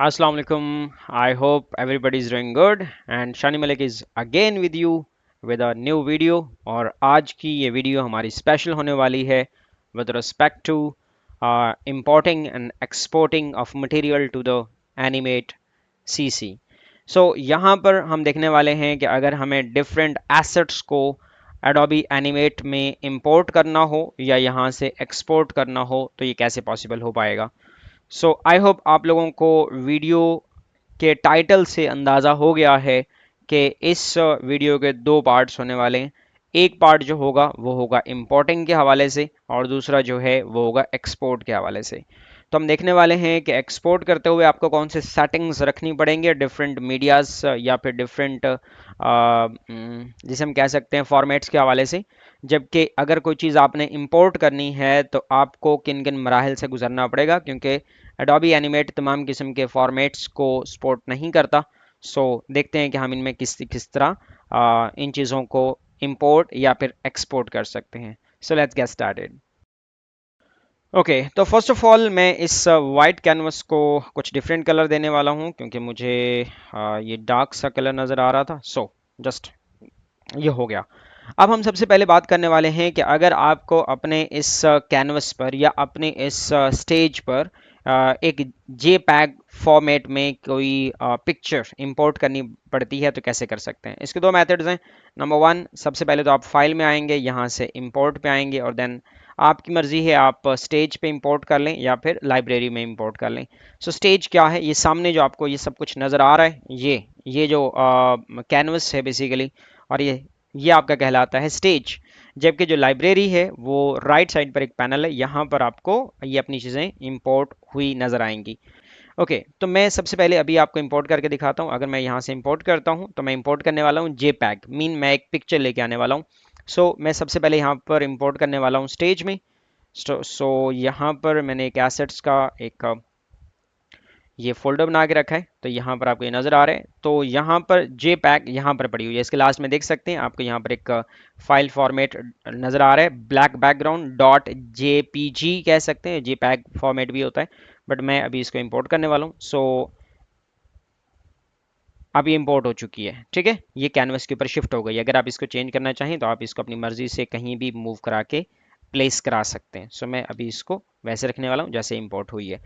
Assalamu alaikum. I hope everybody is doing good and Shani Malik is again with you with a new video और आज की ये video हमारी special होने वाली है with respect to importing and exporting of material to the animate CC. So यहाँ पर हम देखने वाले हैं कि अगर हमें डिफरेंट एसेट्स को Adobe Animate में इंपोर्ट करना हो या यहाँ से एक्सपोर्ट करना हो तो ये कैसे पॉसिबल हो पाएगा। सो आई होप आप लोगों को वीडियो के टाइटल से अंदाज़ा हो गया है कि इस वीडियो के दो पार्ट्स होने वाले हैं। एक पार्ट जो होगा वो होगा इंपोर्टिंग के हवाले से और दूसरा जो है वो होगा एक्सपोर्ट के हवाले से। तो हम देखने वाले हैं कि एक्सपोर्ट करते हुए आपको कौन से सेटिंग्स रखनी पड़ेंगे डिफरेंट मीडियाज या फिर डिफरेंट जिसे हम कह सकते हैं फॉर्मेट्स के हवाले से। जबकि अगर कोई चीज़ आपने इंपोर्ट करनी है तो आपको किन किन मराहल से गुजरना पड़ेगा, क्योंकि Adobe Animate तमाम किस्म के फॉर्मेट्स को सपोर्ट नहीं करता। सो देखते हैं कि हम इनमें किस किस तरह इन चीज़ों को इंपोर्ट या फिर एक्सपोर्ट कर सकते हैं। So let's get started. Okay, तो फर्स्ट ऑफ ऑल मैं इस वाइट कैनवस को कुछ डिफरेंट कलर देने वाला हूँ, क्योंकि मुझे ये डार्क सा कलर नज़र आ रहा था। सो जस्ट ये हो गया। अब हम सबसे पहले बात करने वाले हैं कि अगर आपको अपने इस कैनवस पर या अपने इस स्टेज पर एक JPEG फॉर्मेट में कोई पिक्चर इंपोर्ट करनी पड़ती है तो कैसे कर सकते हैं। इसके दो मेथड्स हैं। नंबर वन, सबसे पहले तो आप फाइल में आएंगे, यहाँ से इंपोर्ट पे आएंगे और देन आपकी मर्जी है आप स्टेज पे इंपोर्ट कर लें या फिर लाइब्रेरी में इंपोर्ट कर लें। सो स्टेज क्या है, ये सामने जो आपको ये सब कुछ नज़र आ रहा है, ये जो कैनवस है बेसिकली, और ये आपका कहलाता है स्टेज। जबकि जो लाइब्रेरी है वो राइट साइड पर एक पैनल है, यहाँ पर आपको ये अपनी चीज़ें इंपोर्ट हुई नज़र आएंगी। ओके, तो मैं सबसे पहले अभी आपको इंपोर्ट करके दिखाता हूँ। अगर मैं यहाँ से इंपोर्ट करता हूँ तो मैं इंपोर्ट करने वाला हूँ JPEG, मीन मैं एक पिक्चर लेके आने वाला हूँ। सो मैं सबसे पहले यहाँ पर इंपोर्ट करने वाला हूँ स्टेज में। सो यहाँ पर मैंने एक एसेट्स का एक ये फोल्डर बना के रखा है, तो यहाँ पर आपको ये नज़र आ रहा है। तो यहाँ पर JPEG यहाँ पर पड़ी हुई है, इसके लास्ट में देख सकते हैं आपको यहाँ पर एक फाइल फॉर्मेट नज़र आ रहा है, ब्लैक बैकग्राउंड डॉट JPG कह सकते हैं, JPEG फॉर्मेट भी होता है, बट मैं अभी इसको इंपोर्ट करने वाला हूँ। सो अब ये इंपोर्ट हो चुकी है, ठीक है, ये कैनवस के ऊपर शिफ्ट हो गई। अगर आप इसको चेंज करना चाहें तो आप इसको अपनी मर्जी से कहीं भी मूव करा के प्लेस करा सकते हैं। सो मैं अभी इसको वैसे रखने वाला हूँ जैसे इंपोर्ट हुई है।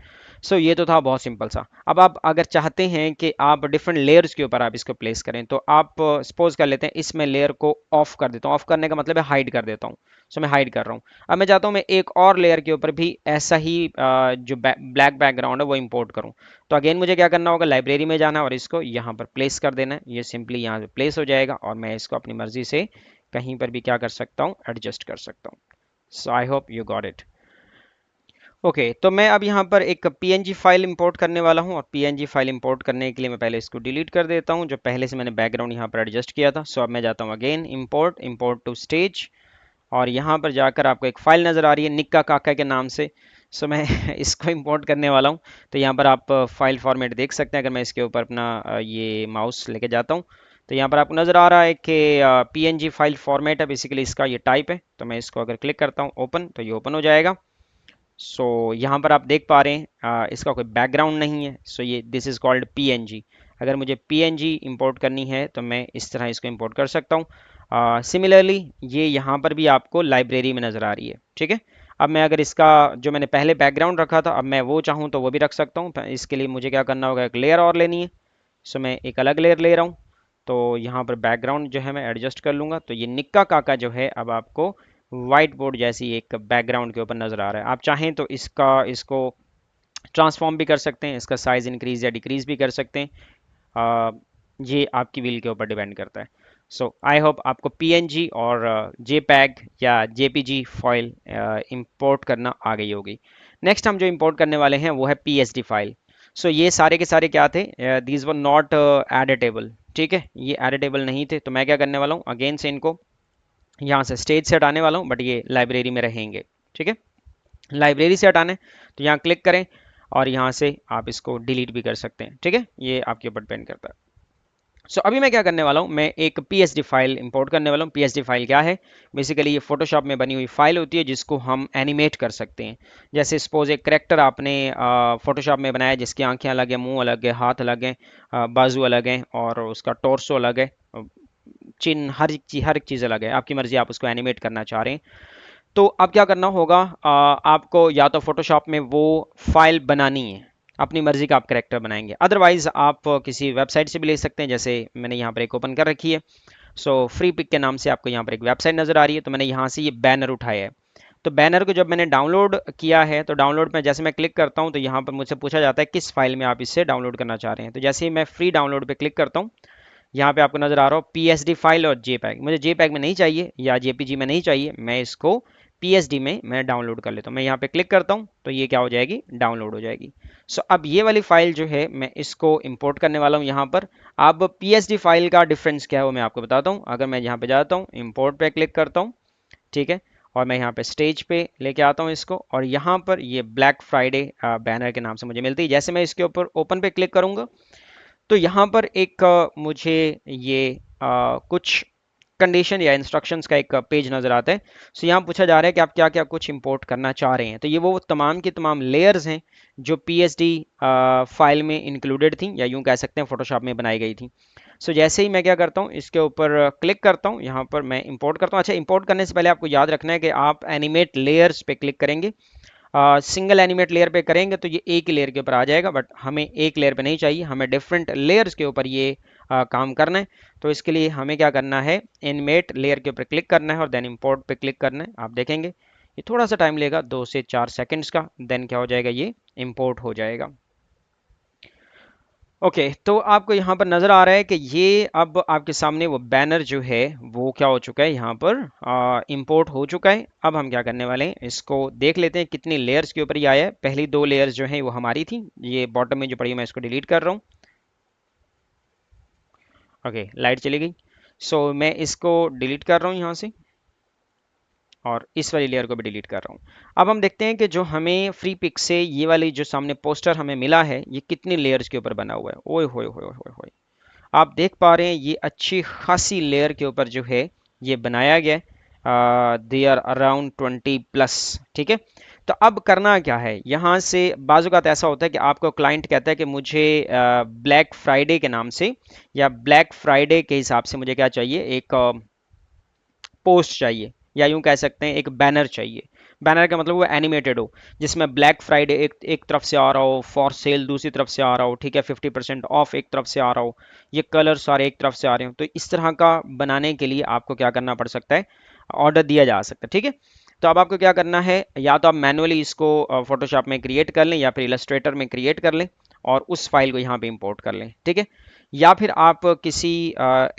सो ये तो था बहुत सिंपल सा। अब आप अगर चाहते हैं कि आप डिफरेंट लेयर्स के ऊपर आप इसको प्लेस करें तो आप सपोज कर लेते हैं इसमें लेयर को ऑफ कर देता हूँ। ऑफ करने का मतलब है हाइड कर देता हूँ। सो मैं हाइड कर रहा हूँ। अब मैं चाहता हूँ मैं एक और लेयर के ऊपर भी ऐसा ही जो ब्लैक बैकग्राउंड है वो इंपोर्ट करूँ। तो अगेन मुझे क्या करना होगा, लाइब्रेरी में जाना और इसको यहाँ पर प्लेस कर देना है। ये सिंपली यहाँ पे प्लेस हो जाएगा और मैं इसको अपनी मर्जी से कहीं पर भी क्या कर सकता हूँ, एडजस्ट कर सकता हूँ। So I hope you got it. Okay, तो मैं अब यहाँ पर एक PNG फाइल इंपोर्ट करने वाला हूँ और PNG फाइल इंपोर्ट करने के लिए मैं पहले इसको डिलीट कर देता हूँ जो पहले से मैंने बैकग्राउंड यहाँ पर एडजस्ट किया था। सो अब मैं जाता हूँ अगेन इंपोर्ट टू स्टेज और यहाँ पर जाकर आपको एक फ़ाइल नज़र आ रही है निक्का काका के नाम से। सो मैं इसको इंपोर्ट करने वाला हूँ। तो यहाँ पर आप फाइल फॉर्मेट देख सकते हैं। अगर मैं इसके ऊपर अपना ये माउस लेके जाता हूँ तो यहाँ पर आपको नज़र आ रहा है कि PNG फाइल फॉर्मेट है, बेसिकली इसका ये टाइप है। तो मैं इसको अगर क्लिक करता हूँ ओपन, तो ये ओपन हो जाएगा। सो यहाँ पर आप देख पा रहे हैं इसका कोई बैकग्राउंड नहीं है। सो ये दिस इज़ कॉल्ड PNG। अगर मुझे PNG इंपोर्ट करनी है तो मैं इस तरह इसको इंपोर्ट कर सकता हूँ। सिमिलरली ये यहाँ पर भी आपको लाइब्रेरी में नज़र आ रही है, ठीक है। अब मैं अगर इसका जो मैंने पहले बैकग्राउंड रखा था अब मैं वो चाहूँ तो वो भी रख सकता हूँ। इसके लिए मुझे क्या करना होगा, एक लेयर और लेनी है। सो मैं एक अलग लेयर ले रहा हूँ। तो यहाँ पर बैकग्राउंड जो है मैं एडजस्ट कर लूँगा। तो ये निक्का काका जो है अब आपको वाइट बोर्ड जैसी एक बैकग्राउंड के ऊपर नज़र आ रहा है। आप चाहें तो इसको ट्रांसफॉर्म भी कर सकते हैं, इसका साइज़ इंक्रीज या डिक्रीज भी कर सकते हैं। ये आपकी व्हील के ऊपर डिपेंड करता है। सो आई होप आपको PNG और JPEG या JPG फाइल इंपोर्ट करना आ गई होगी। नेक्स्ट हम जो इंपोर्ट करने वाले हैं वो है PSD फाइल। सो ये सारे के सारे क्या थे, दीज वर नॉट एडिटेबल, ठीक है, ये एडिटेबल नहीं थे। तो मैं क्या करने वाला हूँ, अगेन से इनको यहाँ से स्टेज से हटाने वाला हूँ, बट ये लाइब्रेरी में रहेंगे, ठीक है। लाइब्रेरी से हटाने तो यहाँ क्लिक करें और यहाँ से आप इसको डिलीट भी कर सकते हैं, ठीक है, ये आपके ऊपर डिपेंड करता है। सो अभी मैं क्या करने वाला हूँ, मैं एक पीएसडी फाइल इंपोर्ट करने वाला हूँ। पीएसडी फाइल क्या है? बेसिकली ये फोटोशॉप में बनी हुई फाइल होती है जिसको हम एनिमेट कर सकते हैं। जैसे सपोज एक करेक्टर आपने फोटोशॉप में बनाया जिसकी आंखें अलग है, मुंह अलग है, हाथ अलग है, बाजू अलग है और उसका टॉर्सो अलग है, चिन्ह, हर एक चीज़ अलग है। आपकी मर्जी, आप उसको एनिमेट करना चाह रहे हैं। तो अब क्या करना होगा, आपको या तो फोटोशॉप में वो फाइल बनानी है, अपनी मर्जी का आप करेक्टर बनाएंगे। अदरवाइज आप किसी वेबसाइट से भी ले सकते हैं, जैसे मैंने यहाँ पर एक ओपन कर रखी है। सो फ्री पिक के नाम से आपको यहाँ पर एक वेबसाइट नज़र आ रही है, तो मैंने यहाँ से ये बैनर उठाया है। तो बैनर को जब मैंने डाउनलोड किया है, तो डाउनलोड में जैसे मैं क्लिक करता हूँ तो यहाँ पर मुझसे पूछा जाता है किस फाइल में आप इससे डाउनलोड करना चाह रहे हैं। तो जैसे ही मैं फ्री डाउनलोड पे क्लिक करता हूँ, यहाँ पे आपको नजर आ रहा हो पीएसडी फाइल और जेपैग। मुझे जेपैग में नहीं चाहिए या जेपीजी में नहीं चाहिए, मैं इसको पीएसडी में मैं डाउनलोड कर लेता हूँ। मैं यहाँ पे क्लिक करता हूँ तो ये क्या हो जाएगी, डाउनलोड हो जाएगी। सो अब ये वाली फाइल जो है मैं इसको इंपोर्ट करने वाला हूँ यहाँ पर। अब पीएसडी फाइल का डिफरेंस क्या है वो मैं आपको बताता हूँ। अगर मैं यहाँ पे जाता हूँ, इंपोर्ट पे क्लिक करता हूँ, ठीक है, और मैं यहाँ पे स्टेज पे लेके आता हूँ इसको, और यहाँ पर ये ब्लैक फ्राइडे बैनर के नाम से मुझे मिलती है। जैसे मैं इसके ऊपर ओपन पे क्लिक करूँगा तो यहाँ पर एक मुझे ये कुछ कंडीशन या इंस्ट्रक्शंस का एक पेज नज़र आता है। सो यहाँ पूछा जा रहा है कि आप क्या क्या कुछ इंपोर्ट करना चाह रहे हैं। तो ये वो तमाम की तमाम लेयर्स हैं जो पीएसडी फाइल में इंक्लूडेड थी, या यूँ कह सकते हैं फोटोशॉप में बनाई गई थी। सो जैसे ही मैं क्या करता हूँ, इसके ऊपर क्लिक करता हूँ, यहाँ पर मैं इंपोर्ट करता हूँ। अच्छा, इंपोर्ट करने से पहले आपको याद रखना है कि आप एनिमेट लेयर्स पे क्लिक करेंगे। सिंगल एनिमेट लेयर पे करेंगे तो ये एक ही लेयर के ऊपर आ जाएगा, बट हमें एक लेयर पे नहीं चाहिए, हमें डिफरेंट लेयर्स के ऊपर ये काम करना है। तो इसके लिए हमें क्या करना है, एनिमेट लेयर के ऊपर क्लिक करना है और देन इंपोर्ट पे क्लिक करना है। आप देखेंगे ये थोड़ा सा टाइम लेगा, 2 से 4 सेकंड्स का, देन क्या हो जाएगा, ये इंपोर्ट हो जाएगा। ओके, तो आपको यहाँ पर नज़र आ रहा है कि ये अब आपके सामने वो बैनर जो है वो क्या हो चुका है, यहाँ पर इंपोर्ट हो चुका है। अब हम क्या करने वाले हैं, इसको देख लेते हैं कितनी लेयर्स के ऊपर ये आया है। पहली 2 लेयर्स जो हैं वो हमारी थी, ये बॉटम में जो पड़ी है मैं इसको डिलीट कर रहा हूँ। ओके, लाइट चली गई। सो मैं इसको डिलीट कर रहा हूँ यहाँ से, और इस वाली लेयर को भी डिलीट कर रहा हूँ। अब हम देखते हैं कि जो हमें फ्री पिक से ये वाली जो सामने पोस्टर हमें मिला है, ये कितनी लेयर्स के ऊपर बना हुआ है। ओए होए होए होए होए, आप देख पा रहे हैं ये अच्छी खासी लेयर के ऊपर जो है ये बनाया गया है। दे आर अराउंड 20+, ठीक है। तो अब करना क्या है, यहाँ से बाजू का ऐसा होता है कि आपको क्लाइंट कहता है कि मुझे ब्लैक फ्राइडे के नाम से या ब्लैक फ्राइडे के हिसाब से मुझे क्या चाहिए, एक पोस्ट चाहिए, या यूं कह सकते हैं एक बैनर चाहिए। बैनर का मतलब वो एनिमेटेड हो, जिसमें ब्लैक फ्राइडे एक तरफ से आ रहा हो, फॉर सेल दूसरी तरफ से आ रहा हो, ठीक है, 50% ऑफ एक तरफ से आ रहा हो, ये कलर सारे एक तरफ से आ रहे हो। तो इस तरह का बनाने के लिए आपको क्या करना पड़ सकता है, ऑर्डर दिया जा सकता है, ठीक है। तो अब आपको क्या करना है, या तो आप मैनुअली इसको फोटोशॉप में क्रिएट कर लें या फिर इलस्ट्रेटर में क्रिएट कर लें और उस फाइल को यहाँ पे इंपोर्ट कर लें, ठीक है। या फिर आप किसी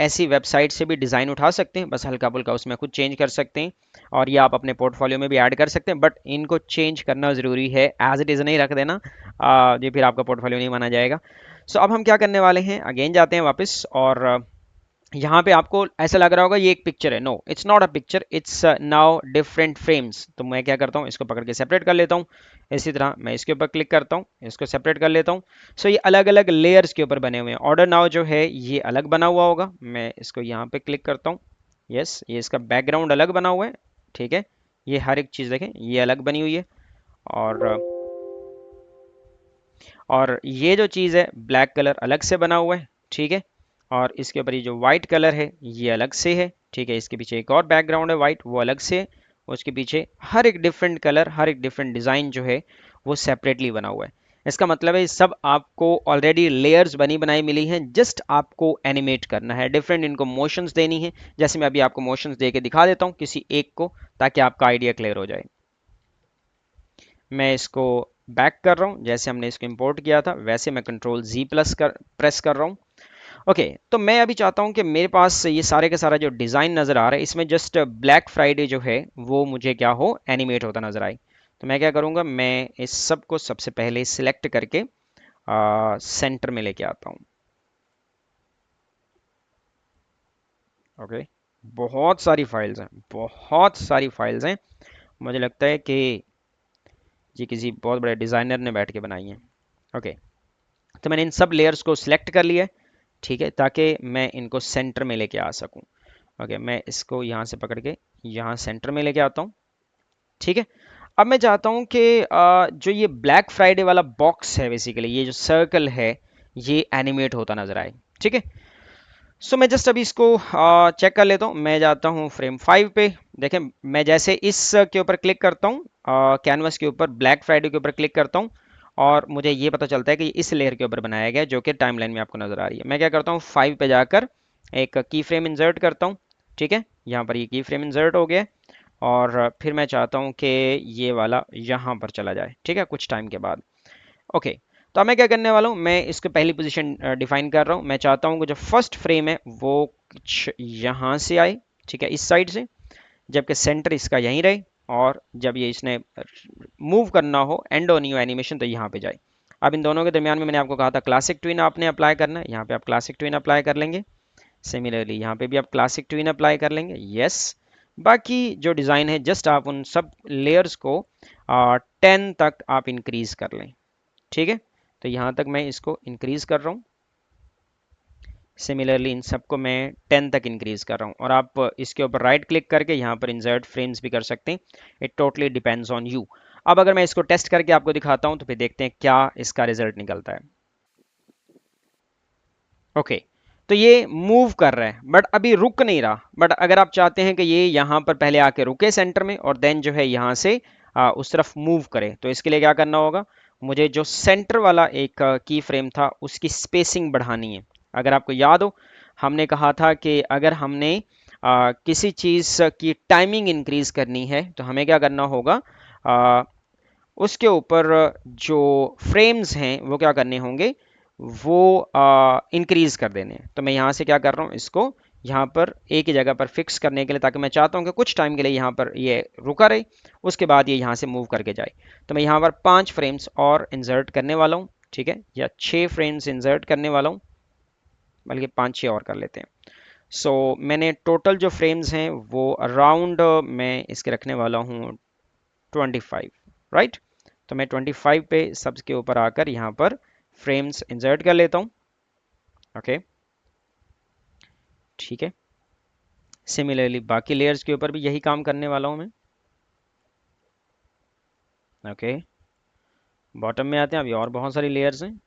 ऐसी वेबसाइट से भी डिज़ाइन उठा सकते हैं, बस हल्का फुल्का उसमें खुद चेंज कर सकते हैं, और ये आप अपने पोर्टफोलियो में भी ऐड कर सकते हैं। बट इनको चेंज करना ज़रूरी है, एज इट इज़ नहीं रख देना, ये फिर आपका पोर्टफोलियो नहीं माना जाएगा। सो अब हम क्या करने वाले हैं, अगेन जाते हैं वापस, और यहाँ पे आपको ऐसा लग रहा होगा ये एक पिक्चर है। No, it's not a picture, it's now different frames. तो मैं क्या करता हूँ, इसको पकड़ के सेपरेट कर लेता हूँ। इसी तरह मैं इसके ऊपर क्लिक करता हूँ, इसको सेपरेट कर लेता हूँ। सो ये अलग अलग लेयर्स के ऊपर बने हुए हैं। ऑर्डर नाउ जो है ये अलग बना हुआ होगा, मैं इसको यहाँ पे क्लिक करता हूँ। यस, ये इसका बैकग्राउंड अलग बना हुआ है, ठीक है। ये हर एक चीज़ देखें, ये अलग बनी हुई है, और ये जो चीज़ है ब्लैक कलर अलग से बना हुआ है, ठीक है। और इसके ऊपर ये जो वाइट कलर है ये अलग से है, ठीक है। इसके पीछे एक और बैकग्राउंड है वाइट, वो अलग से है। उसके पीछे हर एक डिफरेंट कलर, हर एक डिफरेंट डिज़ाइन जो है वो सेपरेटली बना हुआ है। इसका मतलब है ये सब आपको ऑलरेडी लेयर्स बनी बनाई मिली हैं, जस्ट आपको एनिमेट करना है, डिफरेंट इनको मोशंस देनी है। जैसे मैं अभी आपको मोशंस दे के दिखा देता हूँ किसी एक को, ताकि आपका आइडिया क्लियर हो जाए। मैं इसको बैक कर रहा हूँ, जैसे हमने इसको इंपोर्ट किया था वैसे मैं कंट्रोल Z+ प्रेस कर रहा हूँ। ओके, तो मैं अभी चाहता हूँ कि मेरे पास ये सारे का सारा जो डिज़ाइन नज़र आ रहा है इसमें जस्ट ब्लैक फ्राइडे जो है वो मुझे क्या हो, एनिमेट होता नज़र आए। तो मैं क्या करूँगा, मैं इस सब को सबसे पहले सिलेक्ट करके सेंटर में लेके आता हूँ। ओके, बहुत सारी फाइल्स हैं, बहुत सारी फाइल्स हैं। मुझे लगता है कि ये किसी बहुत बड़े डिज़ाइनर ने बैठ के बनाई हैं। ओके, तो मैंने इन सब लेयर्स को सिलेक्ट कर लिया है, ठीक है, ताकि मैं इनको सेंटर में लेके आ सकूं। ओके, मैं इसको यहाँ से पकड़ के यहाँ सेंटर में लेके आता हूँ। ठीक है, अब मैं चाहता हूँ कि जो ये ब्लैक फ्राइडे वाला बॉक्स है, बेसिकली ये जो सर्कल है ये एनिमेट होता नजर आए। ठीक है, सो मैं जस्ट अभी इसको चेक कर लेता हूँ। मैं जाता हूँ फ्रेम 5 पे। देखें, मैं जैसे इस के ऊपर क्लिक करता हूँ, कैनवस के ऊपर ब्लैक फ्राइडे के ऊपर क्लिक करता हूँ, और मुझे ये पता चलता है कि इस लेयर के ऊपर बनाया गया है, जो कि टाइमलाइन में आपको नजर आ रही है। मैं क्या करता हूँ, 5 पे जाकर एक की फ्रेम इंसर्ट करता हूँ। ठीक है, यहाँ पर ये की फ्रेम इंसर्ट हो गया है, और फिर मैं चाहता हूँ कि ये वाला यहाँ पर चला जाए। ठीक है, कुछ टाइम के बाद। ओके, तो अब मैं क्या करने वाला हूँ, मैं इसको पहली पोजीशन डिफाइन कर रहा हूँ। मैं चाहता हूँ कि जो फर्स्ट फ्रेम है वो कुछ यहाँ से आए, ठीक है, इस साइड से, जबकि सेंटर इसका यहीं रहे, और जब ये इसने मूव करना हो, एंड ऑन न्यू एनिमेशन, तो यहाँ पे जाए। अब इन दोनों के दरमियान में मैंने आपको कहा था क्लासिक ट्विन आपने अप्लाई करना है, यहाँ पे आप क्लासिक ट्विन अप्लाई कर लेंगे। सिमिलरली यहाँ पे भी आप क्लासिक ट्विन अप्लाई कर लेंगे। यस, बाकी जो डिज़ाइन है जस्ट आप उन सब लेयर्स को 10 तक आप इंक्रीज कर लें। ठीक है, तो यहाँ तक मैं इसको इंक्रीज कर रहा हूँ। सिमिलरली इन सबको मैं 10 तक इंक्रीज कर रहा हूँ, और आप इसके ऊपर राइट क्लिक करके यहाँ पर इंसर्ट फ्रेम्स भी कर सकते हैं। It totally depends on you. अब अगर मैं इसको टेस्ट करके आपको दिखाता हूँ, तो फिर देखते हैं क्या इसका रिजल्ट निकलता है। ओके, तो ये मूव कर रहा है बट अभी रुक नहीं रहा। बट अगर आप चाहते हैं कि ये यहाँ पर पहले आके रुके सेंटर में, और देन जो है यहाँ से उस तरफ मूव करे, तो इसके लिए क्या करना होगा, मुझे जो सेंटर वाला एक की फ्रेम था उसकी स्पेसिंग बढ़ानी है। अगर आपको याद हो, हमने कहा था कि अगर हमने किसी चीज़ की टाइमिंग इंक्रीज करनी है, तो हमें क्या करना होगा, आ, उसके ऊपर जो फ्रेम्स हैं वो क्या करने होंगे, वो इंक्रीज कर देने हैं। तो मैं यहाँ से क्या कर रहा हूँ, इसको यहाँ पर एक ही जगह पर फिक्स करने के लिए, ताकि मैं चाहता हूँ कि कुछ टाइम के लिए यहाँ पर ये रुका रहे, उसके बाद ये यहाँ से मूव करके जाए। तो मैं यहाँ पर 5 फ्रेम्स और इंसर्ट करने वाला हूँ। ठीक है, या 6 फ्रेम्स इंसर्ट करने वाला हूँ, बल्कि 5-6 और कर लेते हैं। सो मैंने टोटल जो फ्रेम्स हैं वो अराउंड मैं इसके रखने वाला हूँ 25, राइट। तो मैं 25 पे सबके ऊपर आकर यहाँ पर फ्रेम्स इंसर्ट कर लेता हूँ। ओके, ठीक है, सिमिलरली बाकी लेयर्स के ऊपर भी यही काम करने वाला हूँ मैं। ओके, बॉटम में आते हैं, अभी और बहुत सारी लेयर्स हैं,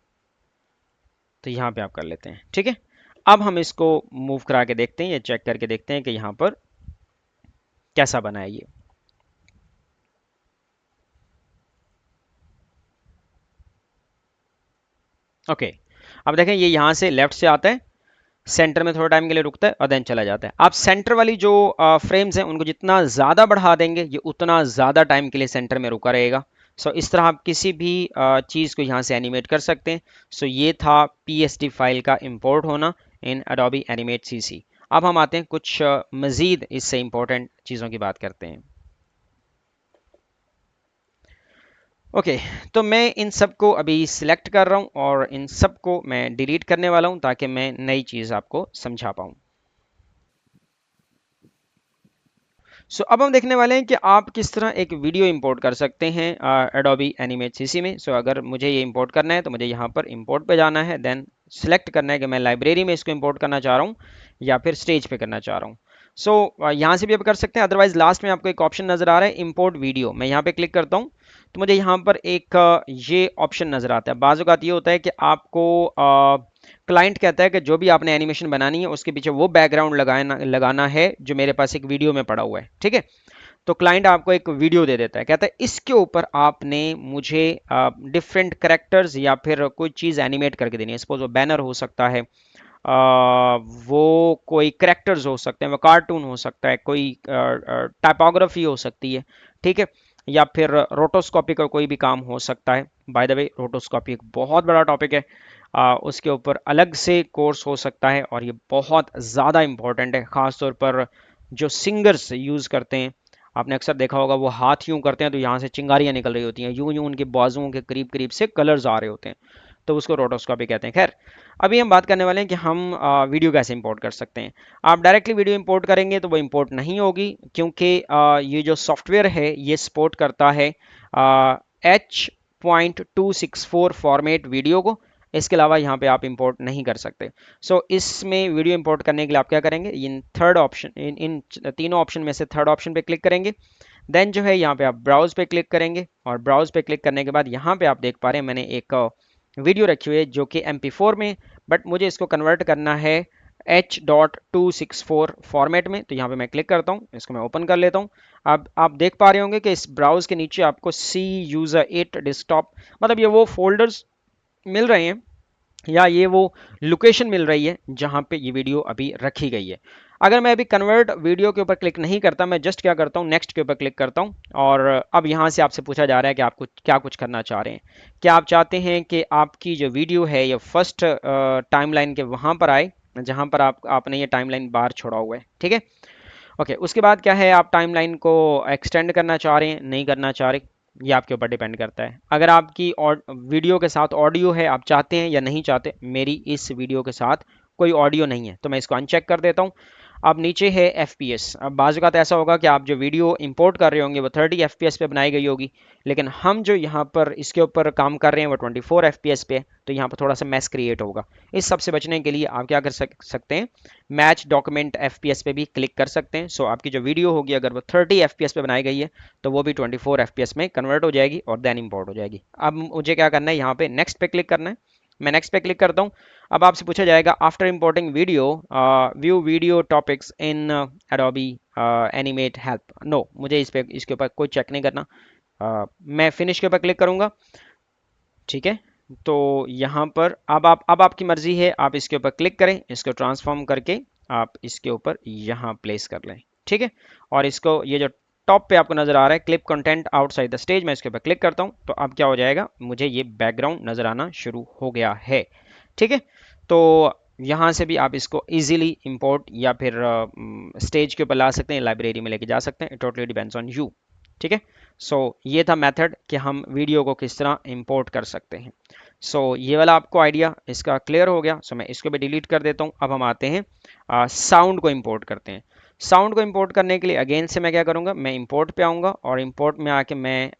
तो यहाँ पे आप कर लेते हैं। ठीक है, अब हम इसको मूव करा के देखते हैं, ये चेक करके देखते हैं कि यहाँ पर कैसा बना है ये। ओके, अब देखें ये यहाँ से लेफ्ट से आता है, सेंटर में थोड़ा टाइम के लिए रुकता है, और देन चला जाता है। आप सेंटर वाली जो फ्रेम्स हैं उनको जितना ज़्यादा बढ़ा देंगे, ये उतना ज़्यादा टाइम के लिए सेंटर में रुका रहेगा। सो इस तरह आप किसी भी चीज़ को यहाँ से एनिमेट कर सकते हैं। सो ये था PSD फाइल का इंपोर्ट होना इन Adobe Animate CC। अब हम आते हैं कुछ मज़ीद इससे इंपॉर्टेंट चीज़ों की बात करते हैं। ओके, तो मैं इन सब को अभी सिलेक्ट कर रहा हूँ, और इन सब को मैं डिलीट करने वाला हूँ, ताकि मैं नई चीज़ आपको समझा पाऊँ। सो अब हम देखने वाले हैं कि आप किस तरह एक वीडियो इंपोर्ट कर सकते हैं Adobe Animate CC में। सो अगर मुझे ये इंपोर्ट करना है, तो मुझे यहाँ पर इंपोर्ट पे जाना है, देन सिलेक्ट करना है कि मैं लाइब्रेरी में इसको इंपोर्ट करना चाह रहा हूँ या फिर स्टेज पे करना चाह रहा हूँ। सो यहाँ से भी आप कर सकते हैं, अदरवाइज लास्ट में आपको एक ऑप्शन नज़र आ रहा है इंपोर्ट वीडियो। मैं यहाँ पे क्लिक करता हूँ, तो मुझे यहाँ पर एक ये ऑप्शन नज़र आता है। बाज़ औक़ात ये होता है कि आपको क्लाइंट कहता है कि जो भी आपने एनिमेशन बनानी है उसके पीछे वो बैकग्राउंड लगाना है जो मेरे पास एक वीडियो में पड़ा हुआ है। ठीक है, तो क्लाइंट आपको एक वीडियो दे देता है, कहता है इसके ऊपर आपने मुझे डिफरेंट करेक्टर्स या फिर कोई चीज़ एनिमेट करके देनी है। सपोज वो बैनर हो सकता है, वो कोई करेक्टर्स हो सकते हैं, वो कार्टून हो सकता है, कोई टाइपोग्राफी हो सकती है। ठीक है, या फिर रोटोस्कोपी का कोई भी काम हो सकता है। बाय द वे, रोटोस्कोपी एक बहुत बड़ा टॉपिक है, उसके ऊपर अलग से कोर्स हो सकता है, और ये बहुत ज़्यादा इम्पोर्टेंट है, ख़ास तौर पर जो सिंगर्स यूज़ करते हैं। आपने अक्सर देखा होगा वो हाथ यूं करते हैं तो यहाँ से चिंगारियाँ निकल रही होती हैं, यूं यूं उनके बाजुओं के करीब करीब से कलर्स आ रहे होते हैं, तो उसको रोटोस्कोपी कहते हैं। खैर, अभी हम बात करने वाले हैं कि हम वीडियो कैसे इंपोर्ट कर सकते हैं। आप डायरेक्टली वीडियो इंपोर्ट करेंगे तो वो इंपोर्ट नहीं होगी, क्योंकि ये जो सॉफ्टवेयर है ये सपोर्ट करता है H.264 फॉर्मेट वीडियो को, इसके अलावा यहाँ पे आप इंपोर्ट नहीं कर सकते। सो इसमें वीडियो इंपोर्ट करने के लिए आप क्या करेंगे, इन थर्ड ऑप्शन इन तीनों ऑप्शन में से थर्ड ऑप्शन पे क्लिक करेंगे। देन जो है यहाँ पे आप ब्राउज पे क्लिक करेंगे और ब्राउज पे क्लिक करने के बाद यहाँ पे आप देख पा रहे हैं मैंने एक वीडियो रखी हुई है जो कि MP4 में, बट मुझे इसको कन्वर्ट करना है H.264 फॉर्मेट में। तो यहाँ पे मैं क्लिक करता हूँ, इसको मैं ओपन कर लेता हूँ। अब आप देख पा रहे होंगे कि इस ब्राउज के नीचे आपको C यूजर 8 डेस्कटॉप, मतलब ये वो फोल्डर्स मिल रहे हैं या ये वो लोकेशन मिल रही है जहां पे ये वीडियो अभी रखी गई है। अगर मैं अभी कन्वर्ट वीडियो के ऊपर क्लिक नहीं करता, मैं जस्ट क्या करता हूँ, नेक्स्ट के ऊपर क्लिक करता हूँ और अब यहाँ से आपसे पूछा जा रहा है कि आप क्या कुछ करना चाह रहे हैं। क्या आप चाहते हैं कि आपकी जो वीडियो है ये फर्स्ट टाइमलाइन के वहां पर आए जहां पर आपने ये टाइमलाइन बार छोड़ा हुआ है, ठीक है। ओके, उसके बाद क्या है, आप टाइमलाइन को एक्सटेंड करना चाह रहे हैं, नहीं करना चाह रहे, ये आपके ऊपर डिपेंड करता है। अगर आपकी वीडियो के साथ ऑडियो है, आप चाहते हैं या नहीं चाहते, मेरी इस वीडियो के साथ कोई ऑडियो नहीं है तो मैं इसको अनचेक कर देता हूँ। अब नीचे है FPS। अब बाज़ औक़ात ऐसा होगा कि आप जो वीडियो इंपोर्ट कर रहे होंगे वो 30 FPS पे बनाई गई होगी, लेकिन हम जो यहाँ पर इसके ऊपर काम कर रहे हैं वो 24 FPS पे है, तो यहाँ पर थोड़ा सा मैस क्रिएट होगा। इस सब से बचने के लिए आप क्या कर सकते हैं, मैच डॉक्यूमेंट FPS पे भी क्लिक कर सकते हैं। सो आपकी जो वीडियो होगी अगर वो 30 FPS पे बनाई गई है तो वो भी 24 FPS में कन्वर्ट हो जाएगी और देन इंपोर्ट हो जाएगी। अब मुझे क्या करना है, यहाँ पे नेक्स्ट पे क्लिक करना है। मैं नेक्स्ट पे क्लिक करता हूँ। अब आपसे पूछा जाएगा after importing video view video topics in Adobe Animate help. No, मुझे इसके ऊपर कोई चेक नहीं करना। मैं फिनिश के ऊपर क्लिक करूंगा, ठीक है। तो यहाँ पर अब आपकी मर्जी है, आप इसके ऊपर क्लिक करें, इसको ट्रांसफॉर्म करके आप इसके ऊपर यहाँ प्लेस कर लें, ठीक है। और इसको ये जो टॉप पे आपको नजर आ रहा है clip content outside the stage, मैं इसके ऊपर क्लिक करता हूँ तो अब क्या हो जाएगा, मुझे ये बैकग्राउंड नजर आना शुरू हो गया है, ठीक है। तो यहाँ से भी आप इसको इजीली इंपोर्ट या फिर स्टेज के ऊपर ला सकते हैं, लाइब्रेरी में लेके जा सकते हैं, it totally depends on you, ठीक है। सो ये था मेथड कि हम वीडियो को किस तरह इंपोर्ट कर सकते हैं। सो ये वाला आपको आइडिया इसका क्लियर हो गया। सो मैं इसको भी डिलीट कर देता हूँ। अब हम आते हैं साउंड को इंपोर्ट करते हैं। साउंड को इंपोर्ट करने के लिए अगेन से मैं क्या करूँगा, मैं इंपोर्ट पे आऊँगा और इंपोर्ट में आके मैं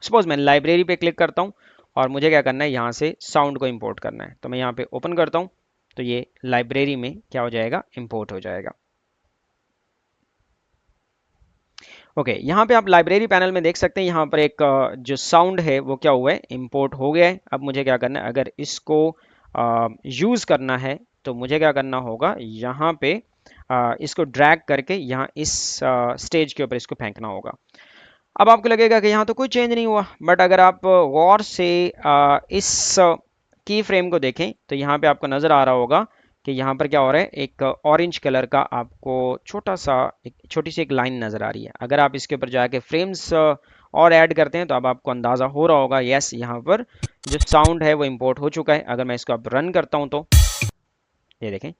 सपोज मैं लाइब्रेरी पे क्लिक करता हूँ और मुझे क्या करना है, यहाँ से साउंड को इंपोर्ट करना है। तो मैं यहाँ पे ओपन करता हूँ तो ये लाइब्रेरी में क्या हो जाएगा, इंपोर्ट हो जाएगा। ओके, यहाँ पे आप लाइब्रेरी पैनल में देख सकते हैं, यहाँ पर एक जो साउंड है वो क्या हुआ है, इंपोर्ट हो गया है। अब मुझे क्या करना है, अगर इसको यूज़ करना है तो मुझे क्या करना होगा, यहाँ पे इसको ड्रैग करके यहाँ इस स्टेज के ऊपर इसको फेंकना होगा। अब आपको लगेगा कि यहाँ तो कोई चेंज नहीं हुआ, बट अगर आप गौर से इस की फ्रेम को देखें तो यहाँ पे आपको नज़र आ रहा होगा कि यहाँ पर क्या हो रहा है, एक ऑरेंज कलर का आपको छोटी सी एक लाइन नज़र आ रही है। अगर आप इसके ऊपर जाके फ्रेम्स और ऐड करते हैं तो अब आपको अंदाज़ा हो रहा होगा, यस यहाँ पर जो साउंड है वो इंपोर्ट हो चुका है। अगर मैं इसको अब रन करता हूँ तो ये देखें,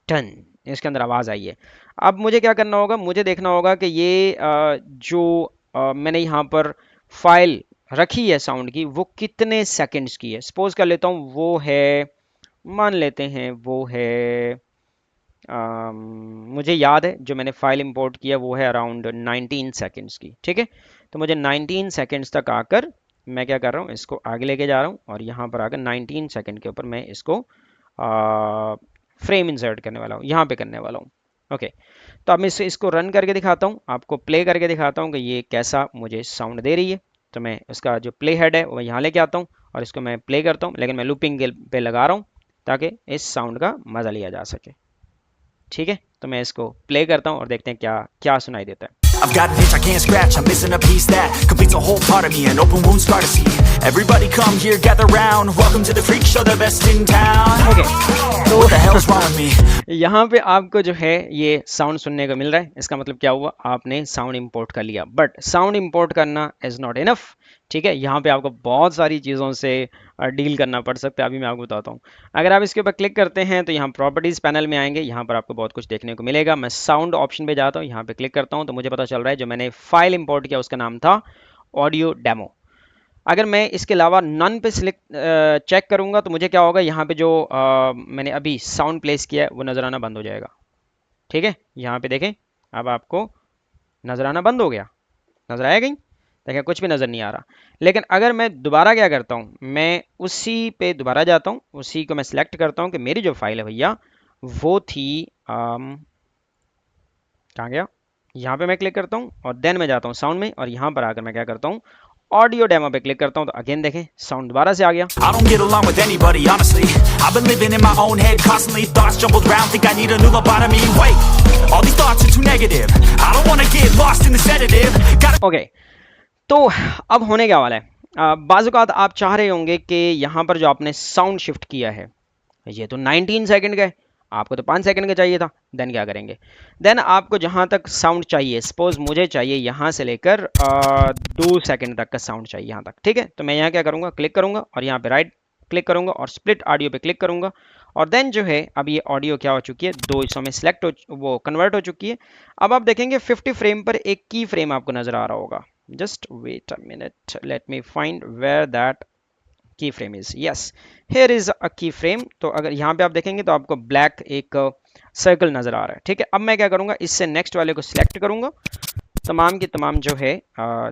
टन, इसके अंदर आवाज़ आई है। अब मुझे क्या करना होगा, मुझे देखना होगा कि ये जो मैंने यहाँ पर फाइल रखी है साउंड की वो कितने सेकंड्स की है। सपोज कर लेता हूँ वो है, मान लेते हैं वो है मुझे याद है जो मैंने फाइल इंपोर्ट किया वो है अराउंड 19 सेकंड्स की, ठीक है। तो मुझे 19 सेकंड्स तक आकर मैं क्या कर रहा हूँ, इसको आगे लेके जा रहा हूँ और यहाँ पर आकर 19 सेकंड के ऊपर मैं इसको फ्रेम इंसर्ट करने वाला हूँ, यहाँ पे करने वाला हूँ। ओके, तो अब मैं इसको रन करके दिखाता हूँ, आपको प्ले करके दिखाता हूँ कि ये कैसा मुझे साउंड दे रही है। तो मैं उसका जो प्ले हेड है वो यहाँ लेके आता हूँ और इसको मैं प्ले करता हूँ, लेकिन मैं लूपिंग पे लगा रहा हूँ ताकि इस साउंड का मज़ा लिया जा सके, ठीक है। तो मैं इसको प्ले करता हूँ और देखते हैं क्या क्या सुनाई देता है। I've got an itch I can't scratch, I'm missing a piece that completes a whole part of me, an open wound scar to see. Everybody come here, gather round, welcome to the freak show, the best in town. Okay, तो what the hell's wrong with me? यहाँ पे आपको जो है ये sound सुनने को मिल रहा है, इसका मतलब क्या हुआ, आपने साउंड इंपोर्ट कर लिया। बट साउंड इंपोर्ट करना इज़ नॉट इनफ, ठीक है। यहाँ पे आपको बहुत सारी चीज़ों से डील करना पड़ सकता है, अभी मैं आपको बताता हूँ। अगर आप इसके ऊपर क्लिक करते हैं तो यहाँ प्रॉपर्टीज़ पैनल में आएंगे, यहाँ पर आपको बहुत कुछ देखने को मिलेगा। मैं साउंड ऑप्शन पे जाता हूँ, यहाँ पे क्लिक करता हूँ तो मुझे पता चल रहा है जो मैंने फाइल इंपोर्ट किया उसका नाम था ऑडियो डेमो। अगर मैं इसके अलावा नन पे सिलेक्ट चेक करूंगा तो मुझे क्या होगा, यहाँ पे जो मैंने अभी साउंड प्लेस किया है वो नज़र आना बंद हो जाएगा, ठीक है। यहाँ पे देखें, अब आपको नज़र आना बंद हो गया, नज़र आया कहीं? देखिए कुछ भी नज़र नहीं आ रहा। लेकिन अगर मैं दोबारा क्या करता हूँ, मैं उसी पे दोबारा जाता हूँ, उसी को मैं सिलेक्ट करता हूँ कि मेरी जो फाइल है भैया वो थी कहाँ गया, यहाँ पे मैं क्लिक करता हूँ और देन मैं जाता हूँ साउंड में और यहाँ पर आकर मैं क्या करता हूँ ऑडियो डेमो पे क्लिक करता हूँ, तो अगेन देखें साउंड दोबारा से आ गया। I don't get along with anybody, honestly. I've been living in my own head constantly. Thoughts jumbled around, think I need a new lobotomy. Wait, all these thoughts are too negative. I don't want to get lost in the sedative. Gotta okay, तो अब होने क्या वाला है, बाज़-औक़ात आप चाह रहे होंगे कि यहाँ पर जो आपने साउंड शिफ्ट किया है ये तो 19 सेकंड का है, आपको तो 5 सेकंड का चाहिए था। देन क्या करेंगे, देन आपको जहाँ तक साउंड चाहिए, सपोज मुझे चाहिए यहाँ से लेकर 2 सेकंड तक का साउंड चाहिए यहाँ तक, ठीक है। तो मैं यहाँ क्या करूँगा, क्लिक करूँगा और यहाँ पे राइट क्लिक करूँगा और स्प्लिट ऑडियो पे क्लिक करूँगा और देन जो है अब ये ऑडियो क्या हो चुकी है, दो हिस्सों में सिलेक्ट हो, वो कन्वर्ट हो चुकी है। अब आप देखेंगे 50 फ्रेम पर एक की फ्रेम आपको नज़र आ रहा होगा। Just wait a minute, let me find where that key frame is, yes here is a key frame. तो अगर यहाँ पे आप देखेंगे तो आपको ब्लैक एक सर्कल नज़र आ रहा है, ठीक है। अब मैं क्या करूँगा, इससे नेक्स्ट वाले को सिलेक्ट करूँगा, तमाम की तमाम जो है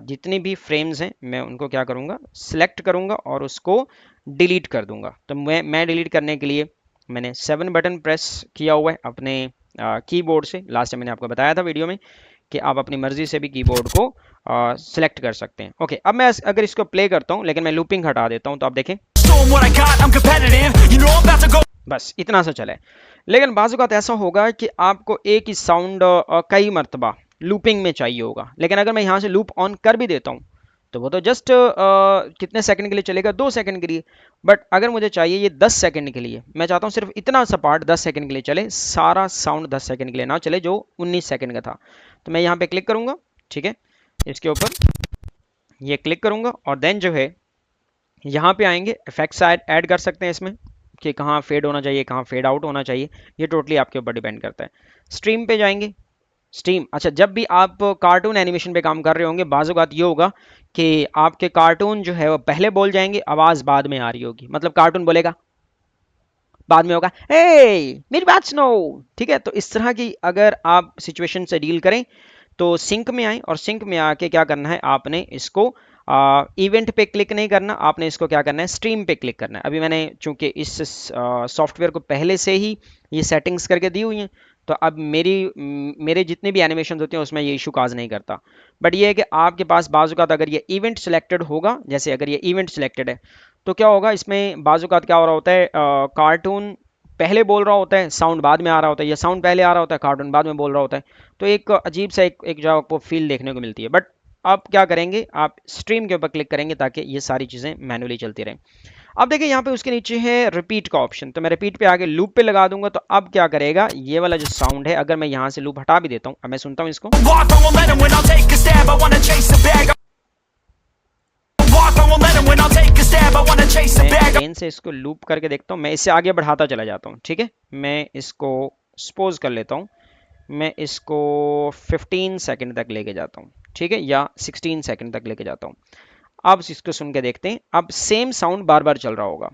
जितनी भी फ्रेम्स हैं मैं उनको क्या करूँगा, सिलेक्ट करूँगा और उसको डिलीट कर दूँगा। तो मैं डिलीट करने के लिए मैंने 7 बटन प्रेस किया हुआ है अपने कीबोर्ड से। लास्ट टाइम मैंने आपको बताया था वीडियो में कि आप अपनी मर्जी से भी कीबोर्ड को सिलेक्ट कर सकते हैं। ओके, अब मैं अगर इसको प्ले करता हूँ लेकिन मैं लूपिंग हटा देता हूँ तो आप देखें बस इतना सा चले। लेकिन बाज़ औक़ात ऐसा होगा कि आपको एक ही साउंड कई मरतबा लूपिंग में चाहिए होगा, लेकिन अगर मैं यहाँ से लूप ऑन कर भी देता हूँ तो वो तो जस्ट कितने सेकंड के लिए चलेगा, 2 सेकंड के लिए। बट अगर मुझे चाहिए ये 10 सेकंड के लिए, मैं चाहता हूँ सिर्फ इतना सा पार्ट 10 सेकंड के लिए चले, सारा साउंड 10 सेकंड के लिए ना चले जो 19 सेकंड का था। तो मैं यहाँ पे क्लिक करूँगा, ठीक है, इसके ऊपर ये क्लिक करूँगा और देन जो है यहाँ पे आएंगे, इफेक्ट्स ऐड कर सकते हैं इसमें कि कहाँ फेड होना चाहिए, कहाँ फेड आउट होना चाहिए, ये टोटली आपके ऊपर डिपेंड करता है। स्ट्रीम पे जाएंगे, स्ट्रीम, अच्छा जब भी आप कार्टून एनिमेशन पे काम कर रहे होंगे बाज़ औक़ात ये होगा कि आपके कार्टून जो है वो पहले बोल जाएंगे, आवाज़ बाद में आ रही होगी, मतलब कार्टून बोलेगा बाद में होगा हे मेरी बात सुनो, ठीक है। तो इस तरह की अगर आप सिचुएशन से डील करें तो सिंक में आए और सिंक में आके क्या करना है, आपने इसको इवेंट पे क्लिक नहीं करना, आपने इसको क्या करना है, स्ट्रीम पे क्लिक करना है। अभी मैंने चूंकि इस सॉफ्टवेयर को पहले से ही ये सेटिंग्स करके दी हुई हैं तो अब मेरे जितने भी एनिमेशन होते हैं उसमें ये इशू काज नहीं करता। बट ये है कि आपके पास बाज़ औक़ात अगर ये इवेंट सिलेक्टेड होगा, जैसे अगर ये इवेंट सिलेक्टेड है तो क्या होगा, इसमें बाज़ औक़ात क्या हो रहा होता है, कार्टून पहले बोल रहा होता है, साउंड बाद में आ रहा होता है, या साउंड पहले आ रहा होता है, कार्टून बाद में बोल रहा होता है। तो एक अजीब सा एक जो आपको फील देखने को मिलती है। बट आप क्या करेंगे, आप स्ट्रीम के ऊपर क्लिक करेंगे ताकि ये सारी चीज़ें मैनुअली चलती रहें। अब देखिए यहाँ पे उसके नीचे है रिपीट का ऑप्शन, तो मैं रिपीट पे आगे लूप पे लगा दूंगा। तो अब क्या करेगा, ये वाला जो साउंड है अगर मैं यहाँ से लूप हटा भी देता हूँ, अब मैं सुनता हूँ इसको, मैं से इसको लूप करके देखता हूँ, मैं इससे आगे बढ़ाता चला जाता हूँ, ठीक है। मैं इसको सपोज कर लेता हूँ, मैं इसको 15 सेकंड तक लेके जाता हूँ, ठीक है, या 16 सेकंड तक लेके जाता हूँ। अब इसको सुन के देखते हैं, अब सेम साउंड बार बार चल रहा होगा।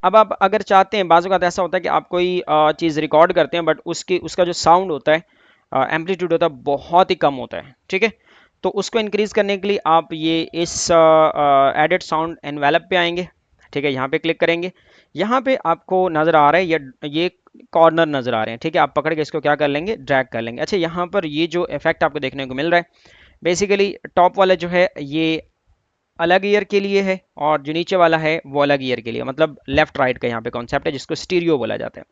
अब आप अगर चाहते हैं, बाज़ औक़ात ऐसा होता है कि आप कोई चीज़ रिकॉर्ड करते हैं बट उसका जो साउंड होता है, एम्पलीट्यूड होता है, बहुत ही कम होता है, ठीक है। तो उसको इंक्रीज़ करने के लिए आप ये इस एडिट साउंड एनवेलप पे आएंगे, ठीक है, यहाँ पे क्लिक करेंगे। यहाँ पे आपको नज़र आ रहा है ये कॉर्नर नज़र आ रहे हैं, ठीक है। आप पकड़ के इसको क्या कर लेंगे, ड्रैग कर लेंगे। अच्छा, यहाँ पर ये जो इफेक्ट आपको देखने को मिल रहा है, बेसिकली टॉप वाला जो है ये अलग ईयर के लिए है और जो नीचे वाला है वो अलग ईयर के लिए, मतलब लेफ्ट राइट का यहाँ पे कॉन्सेप्ट है जिसको स्टीरियो बोला जाता है।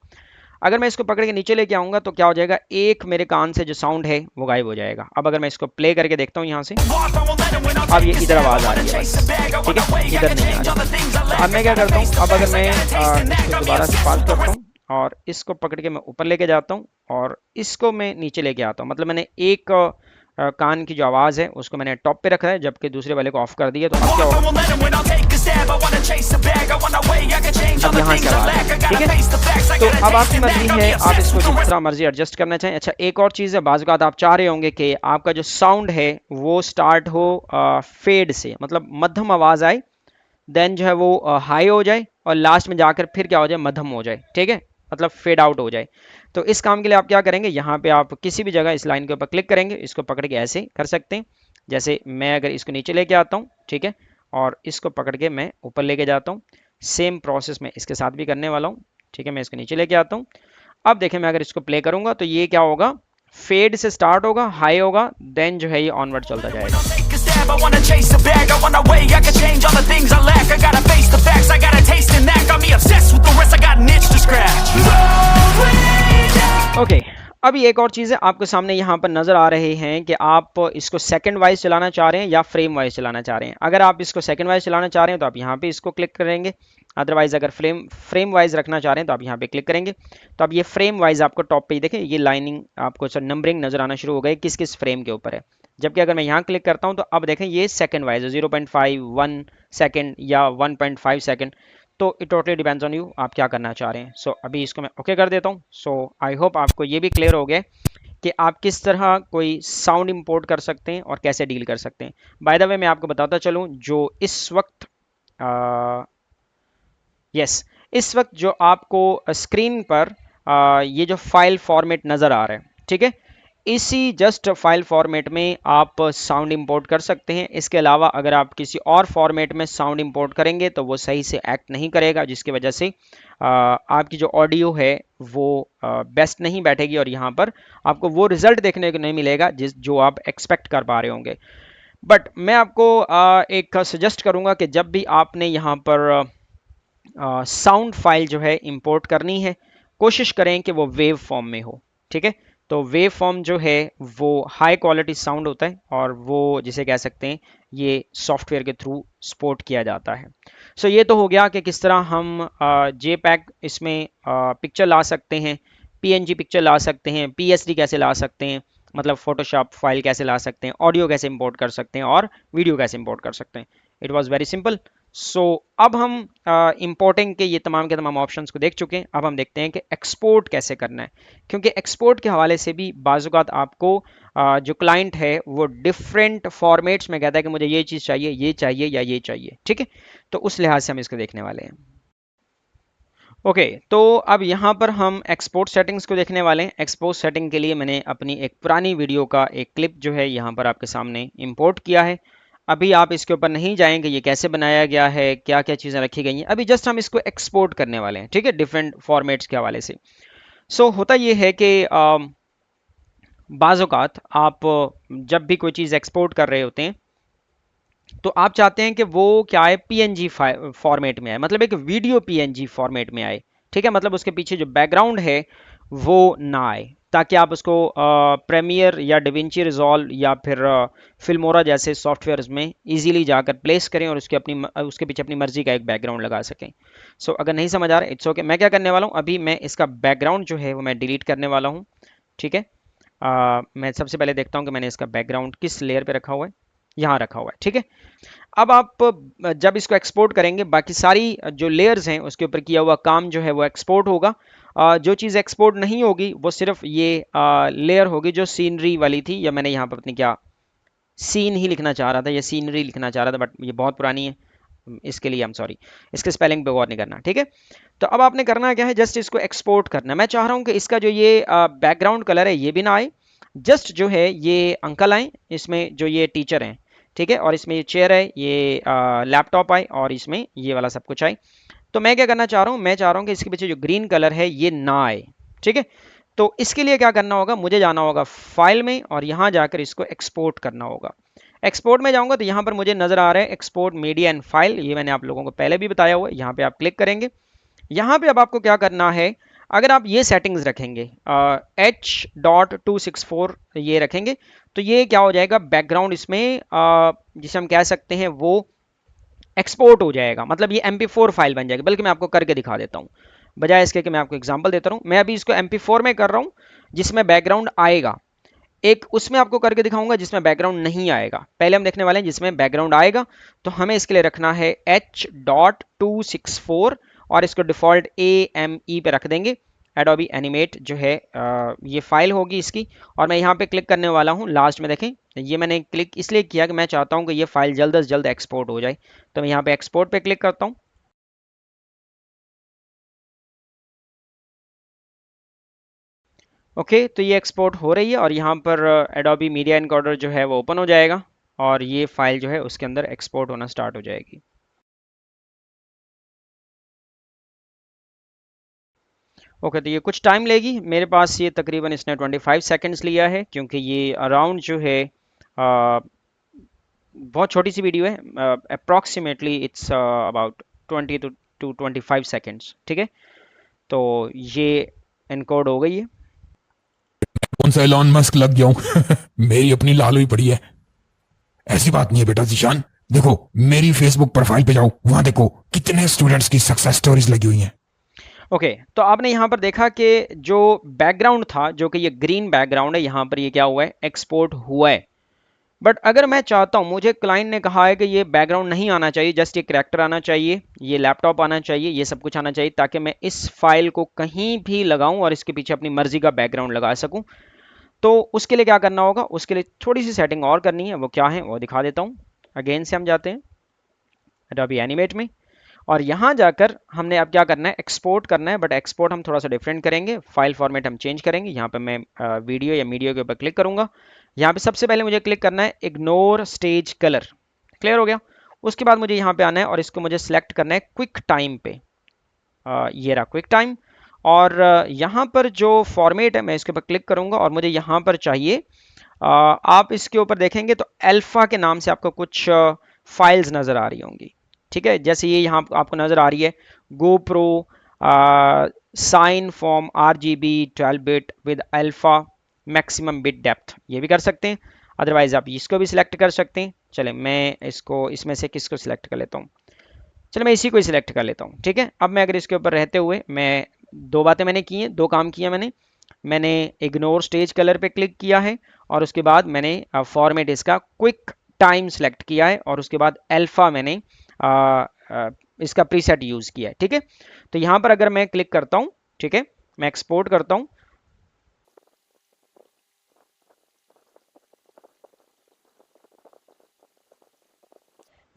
अगर मैं इसको पकड़ के नीचे लेके आऊँगा तो क्या हो जाएगा, एक मेरे कान से जो साउंड है वो गायब हो जाएगा। अब अगर मैं इसको प्ले करके देखता हूँ यहाँ से, अब ये इधर आवाज़ आ रही है बस, ठीक है, इधर नहीं आ रही। तो अब मैं क्या करता हूँ, अब अगर मैं इसको दोबारा से पास करता हूँ और इसको पकड़ के मैं ऊपर लेके जाता हूँ और इसको मैं नीचे लेके आता हूँ, मतलब मैंने एक कान की जो आवाज़ है उसको मैंने टॉप पे रखा है जबकि दूसरे वाले को ऑफ कर दिया। तो अब क्या होगा, अब यहाँ से आवाज़ है, ठीक है। तो अब आपकी मर्जी है, आप इसको जिस तरह मर्जी एडजस्ट करना चाहें। अच्छा, एक और चीज़ है, बाज़ औक़ात आप चाह रहे होंगे कि आपका जो साउंड है वो स्टार्ट हो फेड से, मतलब मध्यम आवाज़ आए देन जो है वो हाई हो जाए और लास्ट में जाकर फिर क्या हो जाए, मध्यम हो जाए, ठीक है, मतलब फेड आउट हो जाए। तो इस काम के लिए आप क्या करेंगे, यहाँ पे आप किसी भी जगह इस लाइन के ऊपर क्लिक करेंगे, इसको पकड़ के ऐसे कर सकते हैं। जैसे मैं अगर इसको नीचे लेके आता हूँ, ठीक है, और इसको पकड़ के मैं ऊपर लेके जाता हूँ, सेम प्रोसेस में इसके साथ भी करने वाला हूँ, ठीक है। मैं इसको नीचे लेके आता हूँ। अब देखें मैं अगर इसको प्ले करूंगा तो ये क्या होगा, फेड से स्टार्ट होगा, हाई होगा, देन जो है ये ऑनवर्ड चलता जाएगा। Take a stab, I wanna chase a bag, I wanna weigh, I can change all the things I lack. I gotta face the facts, I got a taste in that. Got me obsessed with the rest, I got an itch to scratch. Okay, अभी एक और चीज़ है, आपके सामने यहाँ पर नज़र आ रहे हैं कि आप इसको सेकंड वाइज चलाना चाह रहे हैं या फ्रेम वाइज चलाना चाह रहे हैं। अगर आप इसको सेकंड वाइज चलाना चाह रहे हैं तो आप यहाँ पे इसको क्लिक करेंगे, अदरवाइज अगर फ्रेम वाइज रखना चाह रहे हैं तो आप यहाँ पे क्लिक करेंगे। तो अब ये फ्रेम वाइज आपको टॉप पे ही देखें, ये लाइनिंग आपको नंबरिंग नज़र आना शुरू हो गई किस किस फ्रेम के ऊपर है। जबकि अगर मैं यहाँ क्लिक करता हूँ तो अब देखें ये सेकंड वाइज है, 0.5, 1 सेकेंड या 1.5 सेकेंड। तो it totally depends on you, आप क्या करना चाह रहे हैं। सो अभी इसको मैं ओके कर देता हूँ। सो आई होप आपको ये भी क्लियर हो गया कि आप किस तरह कोई साउंड इंपोर्ट कर सकते हैं और कैसे डील कर सकते हैं। बाय द वे मैं आपको बताता चलूँ, जो इस वक्त इस वक्त जो आपको स्क्रीन पर ये जो फाइल फॉर्मेट नज़र आ रहा है, ठीक है, इसी जस्ट फाइल फॉर्मेट में आप साउंड इंपोर्ट कर सकते हैं। इसके अलावा अगर आप किसी और फॉर्मेट में साउंड इंपोर्ट करेंगे तो वो सही से एक्ट नहीं करेगा, जिसकी वजह से आपकी जो ऑडियो है वो बेस्ट नहीं बैठेगी और यहाँ पर आपको वो रिजल्ट देखने को नहीं मिलेगा जो आप एक्सपेक्ट कर पा रहे होंगे। बट मैं आपको एक सजेस्ट करूँगा कि जब भी आपने यहाँ पर साउंड फाइल जो है इंपोर्ट करनी है, कोशिश करें कि वो वेव फॉर्म में हो, ठीक है। तो वेव फॉर्म जो है वो हाई क्वालिटी साउंड होता है और वो जिसे कह सकते हैं ये सॉफ्टवेयर के थ्रू सपोर्ट किया जाता है। सो ये तो हो गया कि किस तरह हम JPEG इसमें पिक्चर ला सकते हैं, PNG पिक्चर ला सकते हैं, PSD कैसे ला सकते हैं, मतलब फोटोशॉप फाइल कैसे ला सकते हैं, ऑडियो कैसे इंपोर्ट कर सकते हैं और वीडियो कैसे इंपोर्ट कर सकते हैं। It was very simple. So अब हम इंपोर्टिंग के ये तमाम के तमाम ऑप्शंस को देख चुके हैं। अब हम देखते हैं कि एक्सपोर्ट कैसे करना है, क्योंकि एक्सपोर्ट के हवाले से भी बाज़-औक़ात आपको जो क्लाइंट है वो डिफरेंट फॉर्मेट्स में कहता है कि मुझे ये चीज़ चाहिए, ये चाहिए या ये चाहिए, ठीक है। तो उस लिहाज से हम इसको देखने वाले हैं। ओके, तो अब यहाँ पर हम एक्सपोर्ट सेटिंग्स को देखने वाले हैं। एक्सपोर्ट सेटिंग के लिए मैंने अपनी एक पुरानी वीडियो का एक क्लिप जो है यहाँ पर आपके सामने इंपोर्ट किया है। अभी आप इसके ऊपर नहीं जाएंगे ये कैसे बनाया गया है, क्या क्या चीज़ें रखी गई हैं, अभी जस्ट हम इसको एक्सपोर्ट करने वाले हैं, ठीक है, डिफरेंट फॉर्मेट्स के हवाले से। सो होता ये है कि बाज़ औक़ात आप जब भी कोई चीज़ एक्सपोर्ट कर रहे होते हैं तो आप चाहते हैं कि वो क्या है, PNG फॉर्मेट में आए, मतलब एक वीडियो PNG फॉर्मेट में आए, ठीक है, मतलब उसके पीछे जो बैकग्राउंड है वो ना आए, ताकि आप उसको प्रीमियर या डिविंची रिजॉल्व या फिर फिल्मोरा जैसे सॉफ्टवेयर्स में इजीली जाकर प्लेस करें और उसके पीछे अपनी मर्जी का एक बैकग्राउंड लगा सकें। सो अगर नहीं समझ आ रहा है इट्स ओके। मैं क्या करने वाला हूँ, अभी मैं इसका बैकग्राउंड जो है वो मैं डिलीट करने वाला हूँ, ठीक है। मैं सबसे पहले देखता हूँ कि मैंने इसका बैकग्राउंड किस लेयर पे रखा हुआ है, यहाँ रखा हुआ है, ठीक है। अब आप जब इसको एक्सपोर्ट करेंगे बाकी सारी जो लेयर्स हैं उसके ऊपर किया हुआ काम जो है वो एक्सपोर्ट होगा। जो चीज़ एक्सपोर्ट नहीं होगी वो सिर्फ ये लेयर होगी जो सीनरी वाली थी, या मैंने यहाँ पर अपनी क्या सीन ही लिखना चाह रहा था या सीनरी लिखना चाह रहा था, बट ये बहुत पुरानी है, इसके लिए आई एम सॉरी, इसके स्पेलिंग पे गौर नहीं करना, ठीक है। तो अब आपने करना क्या है, जस्ट इसको एक्सपोर्ट करना है। मैं चाह रहा हूँ कि इसका जो ये बैकग्राउंड कलर है ये भी ना आए, जस्ट जो है ये अंकल आए, इसमें जो ये टीचर हैं, ठीक है, और इसमें ये चेयर है, ये लैपटॉप आए और इसमें ये वाला सब कुछ आए। तो मैं क्या करना चाह रहा हूँ, मैं चाह रहा हूँ कि इसके पीछे जो ग्रीन कलर है ये ना आए, ठीक है। तो इसके लिए क्या करना होगा, मुझे जाना होगा फाइल में और यहाँ जाकर इसको एक्सपोर्ट करना होगा। एक्सपोर्ट में जाऊँगा तो यहाँ पर मुझे नज़र आ रहा है एक्सपोर्ट मीडिया एंड फाइल, ये मैंने आप लोगों को पहले भी बताया हुआ है। यहाँ पे आप क्लिक करेंगे, यहाँ पे अब आपको क्या करना है, अगर आप ये सेटिंग्स रखेंगे H.264 ये रखेंगे तो ये क्या हो जाएगा, बैकग्राउंड इसमें जिसे हम कह सकते हैं वो एक्सपोर्ट हो जाएगा, मतलब ये MP4 फाइल बन जाएगी। बल्कि मैं आपको करके दिखा देता हूँ, बजाय इसके कि मैं आपको एग्जांपल देता रहूँ। मैं अभी इसको MP4 में कर रहा हूँ जिसमें बैकग्राउंड आएगा, एक उसमें आपको करके दिखाऊंगा जिसमें बैकग्राउंड नहीं आएगा। पहले हम देखने वाले हैं जिसमें बैकग्राउंड आएगा, तो हमें इसके लिए रखना है H.264 और इसको डिफ़ॉल्ट AME पे रख देंगे, एडोबी एनिमेट जो है ये फाइल होगी इसकी, और मैं यहाँ पे क्लिक करने वाला हूँ लास्ट में। देखें ये मैंने क्लिक इसलिए किया कि मैं चाहता हूँ कि ये फाइल जल्द से जल्द एक्सपोर्ट हो जाए। तो मैं यहाँ पे एक्सपोर्ट पे क्लिक करता हूँ। ओके, तो ये एक्सपोर्ट हो रही है और यहाँ पर एडोबी मीडिया एनकोडर जो है वो ओपन हो जाएगा और ये फाइल जो है उसके अंदर एक्सपोर्ट होना स्टार्ट हो जाएगी। ओके, तो ये कुछ टाइम लेगी। मेरे पास ये तकरीबन इसने 25 सेकंड्स लिया है, क्योंकि ये अराउंड जो है बहुत छोटी सी वीडियो है। Approximately it's about 20 to 25 seconds. ठीक है, तो ये एनकोड हो गई है। कौन सा एलॉन मस्क लग गया हूं मेरी अपनी लाल हुई पड़ी है। ऐसी बात नहीं है बेटा जीशान, देखो मेरी फेसबुक प्रोफाइल पे जाओ, वहां देखो कितने स्टूडेंट्स की सक्सेस स्टोरीज लगी हुई हैं। ओके, तो आपने यहाँ पर देखा कि जो बैकग्राउंड था, जो कि ये ग्रीन बैकग्राउंड है, यहाँ पर ये क्या हुआ है, एक्सपोर्ट हुआ है। बट अगर मैं चाहता हूँ, मुझे क्लाइंट ने कहा है कि ये बैकग्राउंड नहीं आना चाहिए, जस्ट ये कैरेक्टर आना चाहिए, ये लैपटॉप आना चाहिए, ये सब कुछ आना चाहिए, ताकि मैं इस फाइल को कहीं भी लगाऊं और इसके पीछे अपनी मर्जी का बैकग्राउंड लगा सकूं। तो उसके लिए क्या करना होगा, उसके लिए थोड़ी सी सेटिंग और करनी है। वो क्या है वो दिखा देता हूँ। अगेन से हम जाते हैं एडोबी एनिमेट में, और यहाँ जाकर हमने अब क्या करना है, एक्सपोर्ट करना है। बट एक्सपोर्ट हम थोड़ा सा डिफरेंट करेंगे, फाइल फॉर्मेट हम चेंज करेंगे। यहाँ पे मैं वीडियो या मीडिया के ऊपर क्लिक करूंगा। यहाँ पे सबसे पहले मुझे क्लिक करना है इग्नोर स्टेज कलर। क्लियर हो गया। उसके बाद मुझे यहाँ पे आना है और इसको मुझे सेलेक्ट करना है क्विक टाइम पे। ये रहा क्विक टाइम। और यहाँ पर जो फॉर्मेट है मैं इसके ऊपर क्लिक करूंगा और मुझे यहाँ पर चाहिए, आप इसके ऊपर देखेंगे तो अल्फा के नाम से आपको कुछ फाइल्स नज़र आ रही होंगी। ठीक है, जैसे ये यहाँ आपको नज़र आ रही है, GoPro sign form RGB 12 bit with alpha maximum bit depth, ये भी कर सकते हैं। अदरवाइज आप इसको भी सिलेक्ट कर सकते हैं। चले मैं इसको इसमें से किसको सिलेक्ट कर लेता हूँ, चलो मैं इसी को ही सिलेक्ट कर लेता हूँ। ठीक है, अब मैं अगर इसके ऊपर रहते हुए, मैं दो बातें मैंने की हैं, दो काम किया मैंने इग्नोर स्टेज कलर पे क्लिक किया है और उसके बाद मैंने फॉर्मेट इसका क्विक टाइम सेलेक्ट किया है और उसके बाद अल्फा मैंने इसका प्रीसेट यूज़ किया है। ठीक है, तो यहाँ पर अगर मैं क्लिक करता हूँ, ठीक है, मैं एक्सपोर्ट करता हूँ।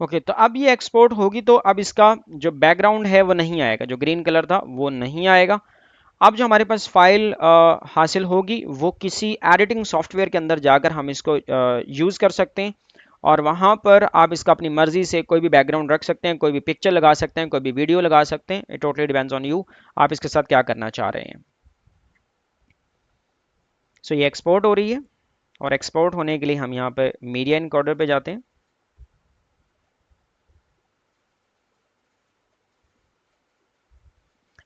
ओके, तो अब ये एक्सपोर्ट होगी, तो अब इसका जो बैकग्राउंड है वो नहीं आएगा, जो ग्रीन कलर था वो नहीं आएगा। अब जो हमारे पास फाइल हासिल होगी वो किसी एडिटिंग सॉफ्टवेयर के अंदर जाकर हम इसको यूज़ कर सकते हैं और वहाँ पर आप इसका अपनी मर्ज़ी से कोई भी बैकग्राउंड रख सकते हैं, कोई भी पिक्चर लगा सकते हैं, कोई भी वीडियो लगा सकते हैं। It totally depends on you, आप इसके साथ क्या करना चाह रहे हैं। सो ये एक्सपोर्ट हो रही है और एक्सपोर्ट होने के लिए हम यहाँ पर मीडिया एनकोडर पे जाते हैं।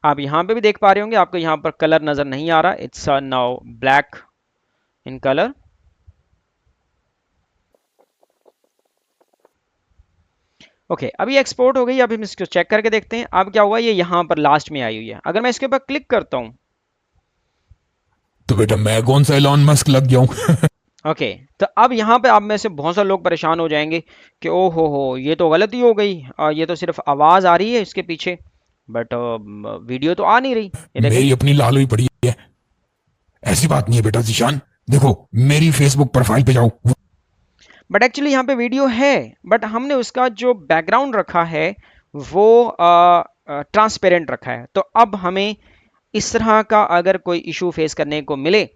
आप यहाँ पे भी देख पा रहे होंगे, आपको यहाँ पर कलर नज़र नहीं आ रहा, it's now black in colour. Okay, अभी एक्सपोर्ट हो गई। अब हम इसको चेक करके देखते हैं। अब क्या हुआ, ये यहाँ पर लास्ट में आई हुई है। अगर मैं इसके ऊपर क्लिक करता हूँ, तो बेटा मैं कौन सा एलॉन मस्क लग गया हूं ओके, तो अब यहाँ पे आप में से बहुत सारे लोग परेशान हो जाएंगे कि ओ हो ये तो गलती हो गई, ये तो सिर्फ आवाज़ आ रही है इसके पीछे, बट वीडियो तो आ नहीं रही। ये देखें, मेरी अपनी लाल हुई पड़ी है। ऐसी बात नहीं है बेटा जीशान, देखो मेरी फेसबुक प्रोफाइल पे जाओ। बट एक्चुअली यहाँ पे वीडियो है, बट हमने उसका जो बैकग्राउंड रखा है वो ट्रांसपेरेंट रखा है। तो अब हमें इस तरह का अगर कोई इशू फेस करने को मिले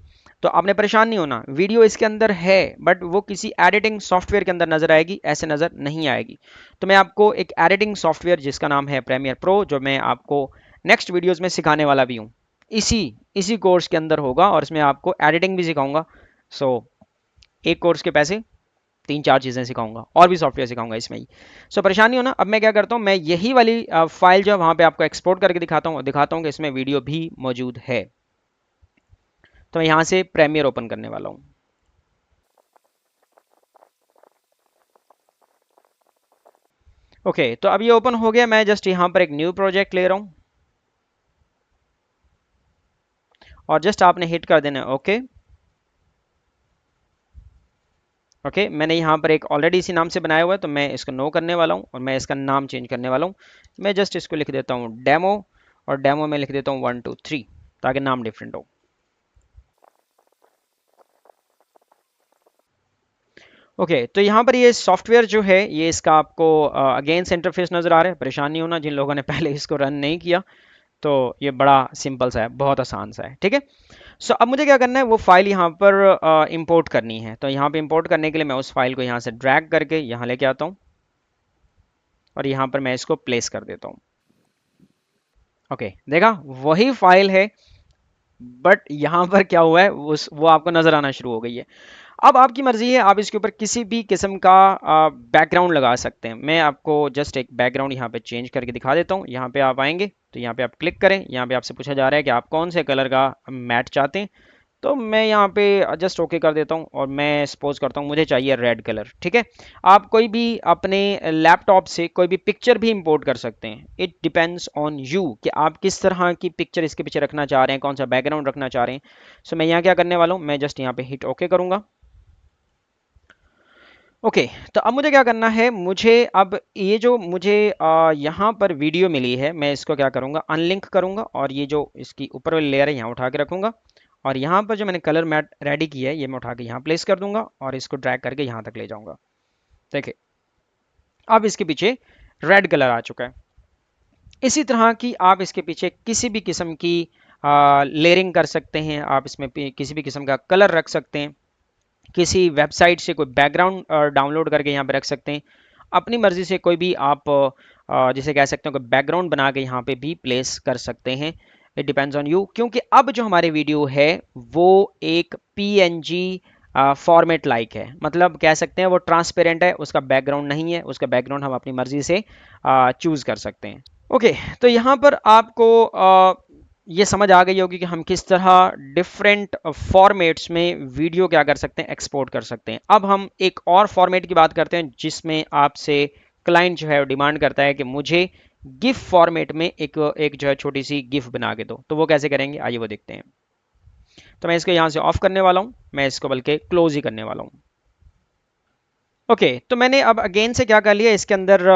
तो आपने परेशान नहीं होना। वीडियो इसके अंदर है बट वो किसी एडिटिंग सॉफ्टवेयर के अंदर नजर आएगी, ऐसे नजर नहीं आएगी। तो मैं आपको एक एडिटिंग सॉफ्टवेयर जिसका नाम है प्रीमियर प्रो, जो मैं आपको नेक्स्ट वीडियोस में सिखाने वाला भी हूँ, इसी कोर्स के अंदर होगा और इसमें आपको एडिटिंग भी सिखाऊंगा। सो एक कोर्स के पैसे, तीन चार चीज़ें सिखाऊंगा और भी सॉफ्टवेयर सिखाऊंगा इसमें ही। सो परेशानी हो ना। अब मैं क्या करता हूँ, मैं यही वाली फाइल जो वहाँ पे आपको एक्सपोर्ट करके दिखाता हूँ कि इसमें वीडियो भी मौजूद है। तो मैं यहाँ से प्रीमियर ओपन करने वाला हूँ। ओके, तो अब ये ओपन हो गया। मैं जस्ट यहाँ पर एक न्यू प्रोजेक्ट ले रहा हूँ और जस्ट आपने हिट कर देना है ओके। ओके, मैंने यहाँ पर एक ऑलरेडी इसी नाम से बनाया हुआ है, तो मैं इसको नो करने वाला हूँ और मैं इसका नाम चेंज करने वाला हूँ। मैं जस्ट इसको लिख देता हूँ डेमो और डेमो में लिख देता हूँ 1 2 3। ताकि नाम डिफरेंट हो। ओके तो यहाँ पर ये सॉफ्टवेयर जो है ये इसका आपको अगेंस्ट इंटरफेस नज़र आ रहा है। परेशान नहीं होना जिन लोगों ने पहले इसको रन नहीं किया, तो ये बड़ा सिंपल सा है, बहुत आसान सा है, ठीक है। सो अब मुझे क्या करना है, वो फाइल यहाँ पर इंपोर्ट करनी है। तो यहाँ पे इंपोर्ट करने के लिए मैं उस फाइल को यहाँ से ड्रैग करके यहाँ लेके आता हूँ और यहाँ पर मैं इसको प्लेस कर देता हूँ। ओके देखा, वही फाइल है बट यहाँ पर क्या हुआ है वो आपको नज़र आना शुरू हो गई है। अब आपकी मर्जी है, आप इसके ऊपर किसी भी किस्म का बैकग्राउंड लगा सकते हैं। मैं आपको जस्ट एक बैकग्राउंड यहाँ पे चेंज करके दिखा देता हूँ। यहाँ पे आप आएंगे तो यहाँ पे आप क्लिक करें, यहाँ पे आपसे पूछा जा रहा है कि आप कौन से कलर का मैट चाहते हैं। तो मैं यहाँ पे जस्ट ओके कर देता हूँ और मैं सपोज करता हूँ मुझे चाहिए रेड कलर, ठीक है। आप कोई भी अपने लैपटॉप से कोई भी पिक्चर भी इंपोर्ट कर सकते हैं। इट डिपेंड्स ऑन यू कि आप किस तरह की पिक्चर इसके पीछे रखना चाह रहे हैं, कौन सा बैकग्राउंड रखना चाह रहे हैं। सो मैं यहाँ क्या करने वाला हूँ, मैं जस्ट यहाँ पे हिट ओके करूँगा। ओके तो अब मुझे क्या करना है, मुझे अब ये जो मुझे यहाँ पर वीडियो मिली है, मैं इसको क्या करूँगा, अनलिंक करूँगा और ये जो इसकी ऊपर वाली लेयर है यहाँ उठा के रखूँगा और यहाँ पर जो मैंने कलर मैट रेडी किया है ये मैं उठा के यहाँ प्लेस कर दूंगा और इसको ड्रैग करके यहाँ तक ले जाऊँगा। देखिए अब इसके पीछे रेड कलर आ चुका है। इसी तरह की आप इसके पीछे किसी भी किस्म की लेयरिंग कर सकते हैं, आप इसमें किसी भी किस्म का कलर रख सकते हैं, किसी वेबसाइट से कोई बैकग्राउंड डाउनलोड करके यहाँ पे रख सकते हैं। अपनी मर्जी से कोई भी आप जिसे कह सकते हो कि बैकग्राउंड बना के यहाँ पे भी प्लेस कर सकते हैं। इट डिपेंड्स ऑन यू, क्योंकि अब जो हमारे वीडियो है वो एक PNG फॉर्मेट लाइक है, मतलब कह सकते हैं वो ट्रांसपेरेंट है, उसका बैकग्राउंड नहीं है। उसका बैकग्राउंड हम अपनी मर्जी से चूज कर सकते हैं। ओके तो यहाँ पर आपको ये समझ आ गई होगी कि हम किस तरह डिफरेंट फॉर्मेट्स में वीडियो क्या कर सकते हैं, एक्सपोर्ट कर सकते हैं। अब हम एक और फॉर्मेट की बात करते हैं जिसमें आपसे क्लाइंट जो है वो डिमांड करता है कि मुझे गिफ फॉर्मेट में एक जो है छोटी सी गिफ बना के दो। तो वो कैसे करेंगे, आइए वो देखते हैं। तो मैं इसको यहाँ से ऑफ करने वाला हूँ, मैं इसको बल्कि क्लोज ही करने वाला हूँ। ओके तो मैंने अब अगेन से क्या कर लिया, इसके अंदर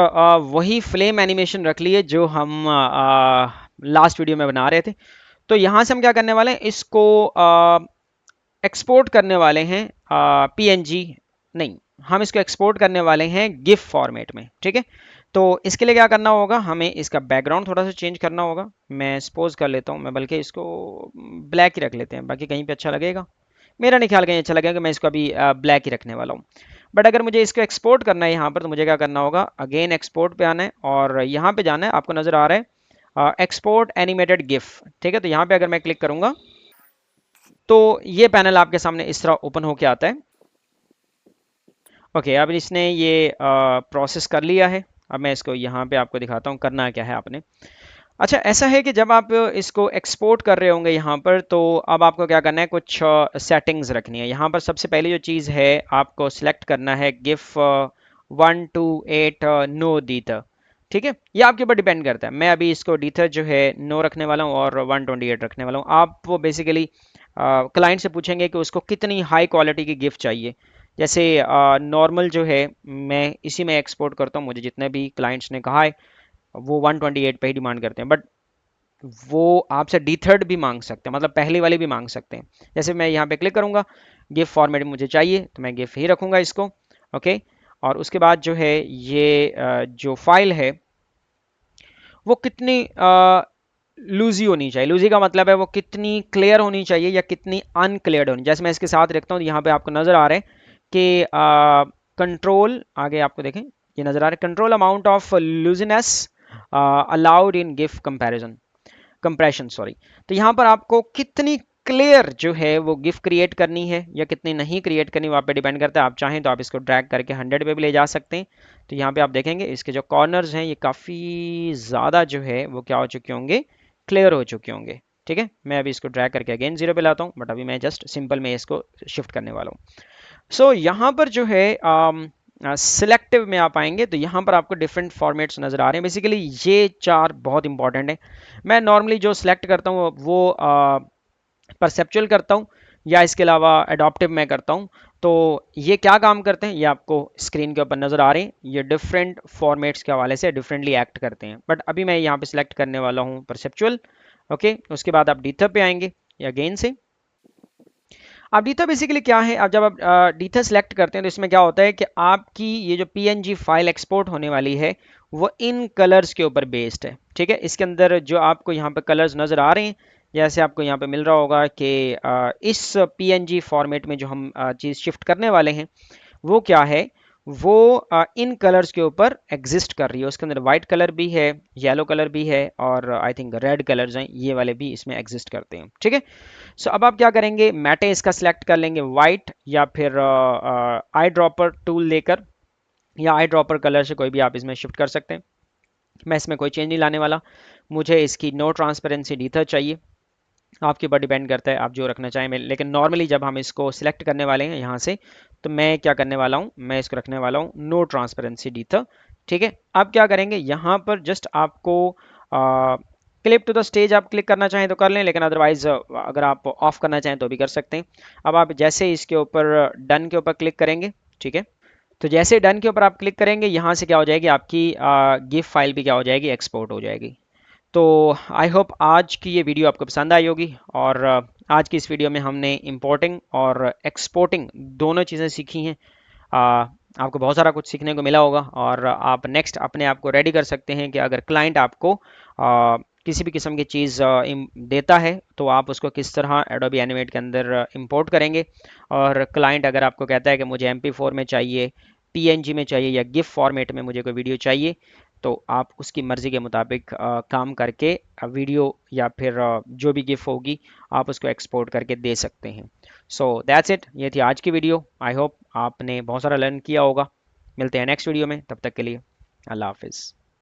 वही फ्लेम एनिमेशन रख लिए जो हम लास्ट वीडियो में बना रहे थे। तो यहाँ से हम क्या करने वाले हैं, इसको एक्सपोर्ट करने वाले हैं PNG नहीं, हम इसको एक्सपोर्ट करने वाले हैं गिफ फॉर्मेट में, ठीक है। तो इसके लिए क्या करना होगा, हमें इसका बैकग्राउंड थोड़ा सा चेंज करना होगा। मैं सपोज कर लेता हूँ, मैं बल्कि इसको ब्लैक ही रख लेते हैं, बाकी कहीं पे अच्छा लगेगा, मेरा नहीं ख्याल कहीं अच्छा लगेगा। मैं इसको अभी ब्लैक ही रखने वाला हूँ। बट अगर मुझे इसको एक्सपोर्ट करना है यहाँ पर, तो मुझे क्या करना होगा, अगेन एक्सपोर्ट पे आना है और यहाँ पे जाना है, आपको नज़र आ रहा है एक्सपोर्ट एनिमेटेड गिफ, ठीक है। तो यहाँ पे अगर मैं क्लिक करूँगा तो ये पैनल आपके सामने इस तरह ओपन होके आता है। ओके अब इसने ये प्रोसेस कर लिया है। अब मैं इसको यहाँ पे आपको दिखाता हूँ करना क्या है आपने। अच्छा ऐसा है कि जब आप इसको एक्सपोर्ट कर रहे होंगे यहाँ पर, तो अब आपको क्या करना है, कुछ सेटिंग्स रखनी है। यहाँ पर सबसे पहले जो चीज़ है आपको सिलेक्ट करना है गिफ 128 नो डीथर, ठीक है। ये आपके ऊपर डिपेंड करता है। मैं अभी इसको डीथर जो है नो रखने वाला हूँ और 128 रखने वाला हूँ। आप वो बेसिकली क्लाइंट से पूछेंगे कि उसको कितनी हाई क्वालिटी की गिफ्ट चाहिए। जैसे नॉर्मल जो है मैं इसी में एक्सपोर्ट करता हूँ, मुझे जितने भी क्लाइंट्स ने कहा है वो 128 पे ही डिमांड करते हैं, बट वो आपसे डीथर्ड भी मांग सकते हैं, मतलब पहली वाली भी मांग सकते हैं। जैसे मैं यहाँ पे क्लिक करूँगा, गिफ फॉर्मेट मुझे चाहिए तो मैं गिफ ही रखूँगा इसको, ओके। और उसके बाद जो है ये जो फाइल है वो कितनी लूजी होनी चाहिए। लूजी का मतलब है वो कितनी क्लियर होनी चाहिए या कितनी अनक्लियर्ड होनी। जैसे मैं इसके साथ रखता हूँ, यहाँ पे आपको नज़र आ रहा है कि कंट्रोल, आगे आपको देखें ये नज़र आ रहा है, control amount of looseness allowed in GIF compression sorry. तो यहाँ पर आपको कितनी क्लियर जो है वो गिफ क्रिएट करनी है या कितनी नहीं क्रिएट करनी, वो आप पे डिपेंड करता है। आप चाहें तो आप इसको ड्रैग करके 100 पे भी ले जा सकते हैं। तो यहाँ पे आप देखेंगे इसके जो कॉर्नर्स हैं ये काफ़ी ज़्यादा जो है वो क्या हो चुके होंगे, क्लियर हो चुके होंगे, ठीक है। मैं अभी इसको ड्रैग करके अगेन 0 पे लाता हूँ, बट अभी मैं जस्ट सिंपल में इसको शिफ्ट करने वाला हूँ। सो यहाँ पर जो है सिलेक्टिव में आप आएंगे तो यहाँ पर आपको डिफरेंट फॉर्मेट्स नज़र आ रहे हैं। बेसिकली ये 4 बहुत इंपॉर्टेंट है। मैं नॉर्मली जो सिलेक्ट करता हूँ वो परसेप्चुअल करता हूँ या इसके अलावा एडॉप्टिव में करता हूँ। तो ये क्या काम करते हैं ये आपको स्क्रीन के ऊपर नज़र आ रहे हैं। ये डिफरेंट फॉर्मेट्स के हवाले से डिफरेंटली एक्ट करते हैं, बट अभी मैं यहाँ पे सिलेक्ट करने वाला हूँ परसेप्चुअल ओके, उसके बाद आप डीथर पे आएंगे अगेन से। अब डीथर बेसिकली क्या है, अब जब आप डीथर सेलेक्ट करते हैं तो इसमें क्या होता है कि आपकी ये जो पीएनजी फाइल एक्सपोर्ट होने वाली है वो इन कलर्स के ऊपर बेस्ड है। ठीक है, इसके अंदर जो आपको यहाँ पे कलर्स नज़र आ रहे हैं, जैसे आपको यहाँ पे मिल रहा होगा कि इस पीएनजी फॉर्मेट में जो हम चीज़ शिफ्ट करने वाले हैं वो क्या है, वो इन कलर्स के ऊपर एग्जिस्ट कर रही है। उसके अंदर वाइट कलर भी है, येलो कलर भी है, और आई थिंक रेड कलर्स हैं, ये वाले भी इसमें एग्जिस्ट करते हैं। ठीक है, सो अब आप क्या करेंगे, मैटे इसका सिलेक्ट कर लेंगे वाइट, या फिर आई ड्रॉपर टूल लेकर, या आई ड्रॉपर कलर से कोई भी आप इसमें शिफ्ट कर सकते हैं। मैं इसमें कोई चेंज नहीं लाने वाला, मुझे इसकी नो ट्रांसपेरेंसी डीथर चाहिए। आपके ऊपर डिपेंड करता है आप जो रखना चाहें। लेकिन नॉर्मली जब हम इसको सिलेक्ट करने वाले हैं यहाँ से, तो मैं क्या करने वाला हूँ, मैं इसको रखने वाला हूँ नो ट्रांसपेरेंसी डीथर। ठीक है, अब क्या करेंगे, यहाँ पर जस्ट आपको क्लिप टू द स्टेज आप क्लिक करना चाहें तो कर लें, लेकिन अदरवाइज अगर आप ऑफ करना चाहें तो भी कर सकते हैं। अब आप जैसे इसके ऊपर डन के ऊपर क्लिक करेंगे, ठीक है, तो जैसे डन के ऊपर आप क्लिक करेंगे, यहाँ से क्या हो जाएगी, आपकी गिफ फाइल भी क्या हो जाएगी, एक्सपोर्ट हो जाएगी। तो आई होप आज की ये वीडियो आपको पसंद आई होगी, और आज की इस वीडियो में हमने इंपोर्टिंग और एक्सपोर्टिंग दोनों चीज़ें सीखी हैं। आपको बहुत सारा कुछ सीखने को मिला होगा, और आप नेक्स्ट अपने आप को रेडी कर सकते हैं कि अगर क्लाइंट आपको किसी भी किस्म की चीज़ देता है तो आप उसको किस तरह एडोबी एनिमेट के अंदर इंपोर्ट करेंगे। और क्लाइंट अगर आपको कहता है कि मुझे MP4 में चाहिए, PNG में चाहिए, या गिफ फॉर्मेट में मुझे कोई वीडियो चाहिए, तो आप उसकी मर्ज़ी के मुताबिक काम करके वीडियो या फिर जो भी गिफ होगी आप उसको एक्सपोर्ट करके दे सकते हैं। सो दैट्स इट, ये थी आज की वीडियो। आई होप आपने बहुत सारा लर्न किया होगा। मिलते हैं नेक्स्ट वीडियो में, तब तक के लिए अल्लाह हाफिज़।